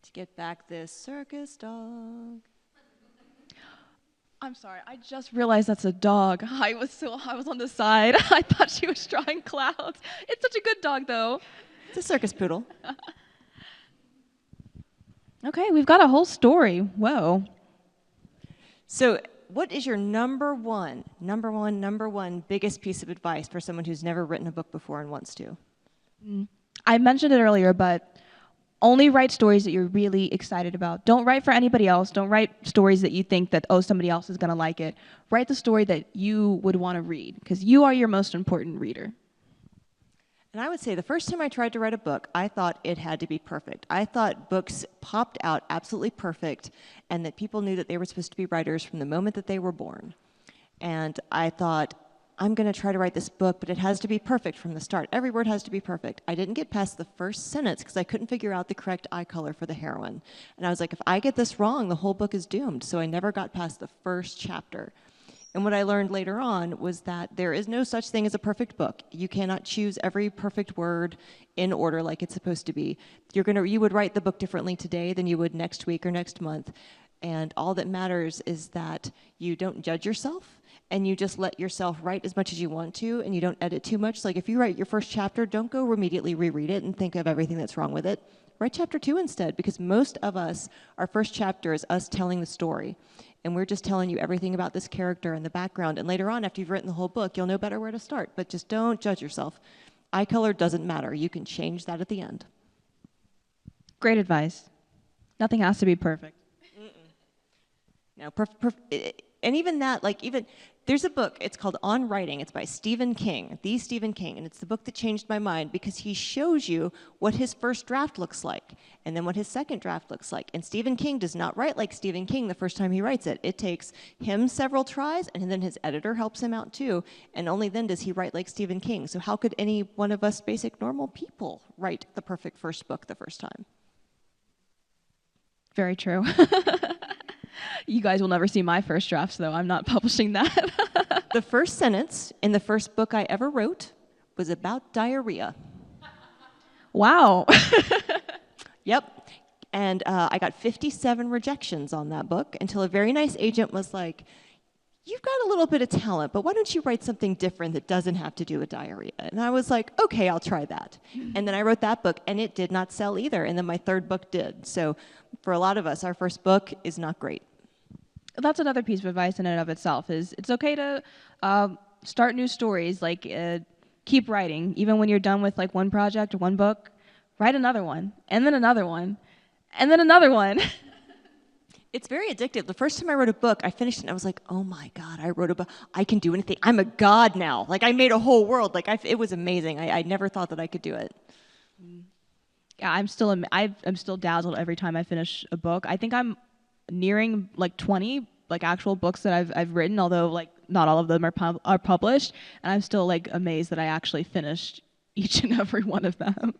Speaker 3: To get back this circus dog.
Speaker 2: I'm sorry, I just realized that's a dog. I was on the side. I thought she was drawing clouds. It's such a good dog, though.
Speaker 3: It's a circus poodle.
Speaker 2: Okay, we've got a whole story. Whoa.
Speaker 3: So what is your number one biggest piece of advice for someone who's never written a book before and wants to?
Speaker 2: I mentioned it earlier, but only write stories that you're really excited about. Don't write for anybody else. Don't write stories that you think that, somebody else is going to like it. Write the story that you would want to read, because you are your most important reader.
Speaker 3: And I would say the first time I tried to write a book, I thought it had to be perfect. I thought books popped out absolutely perfect, and that people knew that they were supposed to be writers from the moment that they were born. And I thought, I'm going to try to write this book, but it has to be perfect from the start. Every word has to be perfect. I didn't get past the first sentence because I couldn't figure out the correct eye color for the heroine. And I was like, if I get this wrong, the whole book is doomed. So I never got past the first chapter. And what I learned later on was that there is no such thing as a perfect book. You cannot choose every perfect word in order like it's supposed to be. You would write the book differently today than you would next week or next month. And all that matters is that you don't judge yourself, and you just let yourself write as much as you want to, and you don't edit too much. Like if you write your first chapter, don't go immediately reread it and think of everything that's wrong with it. Write chapter 2 instead, because most of us, our first chapter is us telling the story. And we're just telling you everything about this character and the background. And later on, after you've written the whole book, you'll know better where to start. But just don't judge yourself. Eye color doesn't matter. You can change that at the end.
Speaker 2: Great advice. Nothing has to be perfect.
Speaker 3: No, and even that, There's a book, it's called On Writing. It's by Stephen King, the Stephen King, and it's the book that changed my mind because he shows you what his first draft looks like and then what his second draft looks like. And Stephen King does not write like Stephen King the first time he writes it. It takes him several tries, and then his editor helps him out too, and only then does he write like Stephen King. So how could any one of us basic normal people write the perfect first book the first time?
Speaker 2: Very true. You guys will never see my first drafts, though. I'm not publishing that.
Speaker 3: The first sentence in the first book I ever wrote was about diarrhea.
Speaker 2: Wow.
Speaker 3: Yep. And I got 57 rejections on that book until a very nice agent was like, you've got a little bit of talent, but why don't you write something different that doesn't have to do with diarrhea? And I was like, okay, I'll try that. And then I wrote that book, and it did not sell either. And then my third book did. So for a lot of us, our first book is not great.
Speaker 2: That's another piece of advice in and of itself is it's okay to start new stories, like keep writing. Even when you're done with like one project or one book, write another one, and then another one, and then another one.
Speaker 3: It's very addictive. The first time I wrote a book, I finished it and I was like, oh my God, I wrote a book. I can do anything. I'm a god now. Like I made a whole world. Like it was amazing. I never thought that I could do it.
Speaker 2: Yeah, I'm still dazzled every time I finish a book. I think I'm nearing like 20 like actual books that I've written, although like not all of them are published, and I'm still like amazed that I actually finished each and every one of them.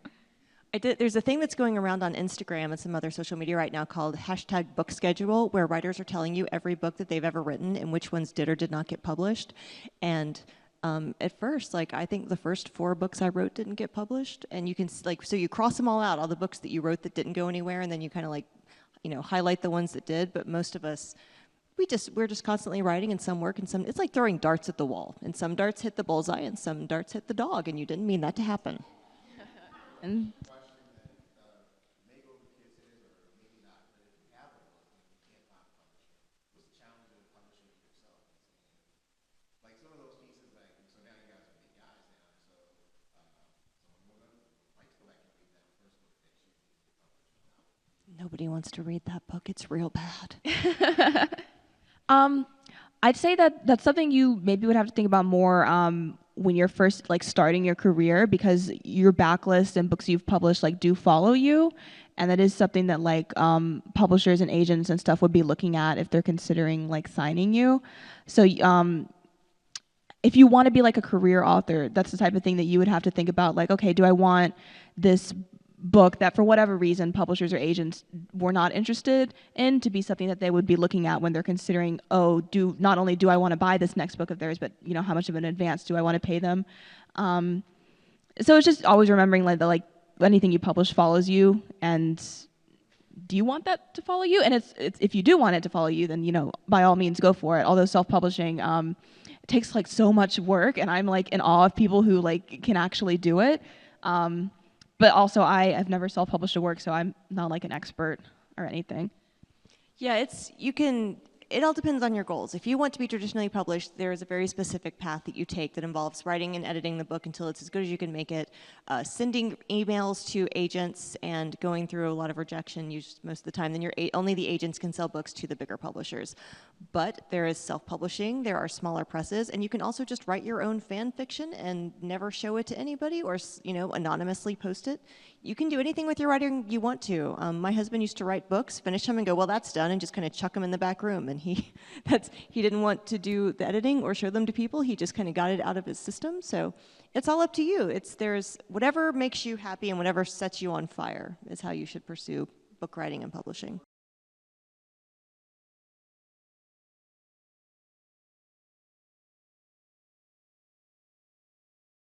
Speaker 3: There's a thing that's going around on Instagram and some other social media right now called #BookSchedule, where writers are telling you every book that they've ever written and which ones did or did not get published. And at first, like I think the first 4 books I wrote didn't get published, and you can like so you cross them all out, all the books that you wrote that didn't go anywhere, and then you kind of like highlight the ones that did. But most of us, we're just constantly writing, and some work, and some it's like throwing darts at the wall, and some darts hit the bullseye, and some darts hit the dog, and you didn't mean that to happen.
Speaker 2: And
Speaker 3: Nobody wants to read that book. It's real bad.
Speaker 2: I'd say that that's something you maybe would have to think about more when you're first like starting your career, because your backlist and books you've published like do follow you, and that is something that like publishers and agents and stuff would be looking at if they're considering like signing you. So if you want to be like a career author, that's the type of thing that you would have to think about, like, okay, do I want this book that for whatever reason publishers or agents were not interested in to be something that they would be looking at when they're considering, not only do I want to buy this next book of theirs, but how much of an advance do I want to pay them? So it's just always remembering like anything you publish follows you, and do you want that to follow you? And it's if you do want it to follow you, then by all means go for it. Although self-publishing it takes like so much work, and I'm like in awe of people who like can actually do it. But also, I've never self-published a work, so I'm not like an expert or anything.
Speaker 3: Yeah, it all depends on your goals. If you want to be traditionally published, there is a very specific path that you take that involves writing and editing the book until it's as good as you can make it, sending emails to agents and going through a lot of rejection most of the time. Then only the agents can sell books to the bigger publishers. But there is self-publishing, there are smaller presses, and you can also just write your own fan fiction and never show it to anybody, or anonymously post it. You can do anything with your writing you want to. My husband used to write books, finish them, and go, well, that's done, and just kind of chuck them in the back room. And he didn't want to do the editing or show them to people. He just kind of got it out of his system. So it's all up to you. There's whatever makes you happy and whatever sets you on fire is how you should pursue book writing and publishing.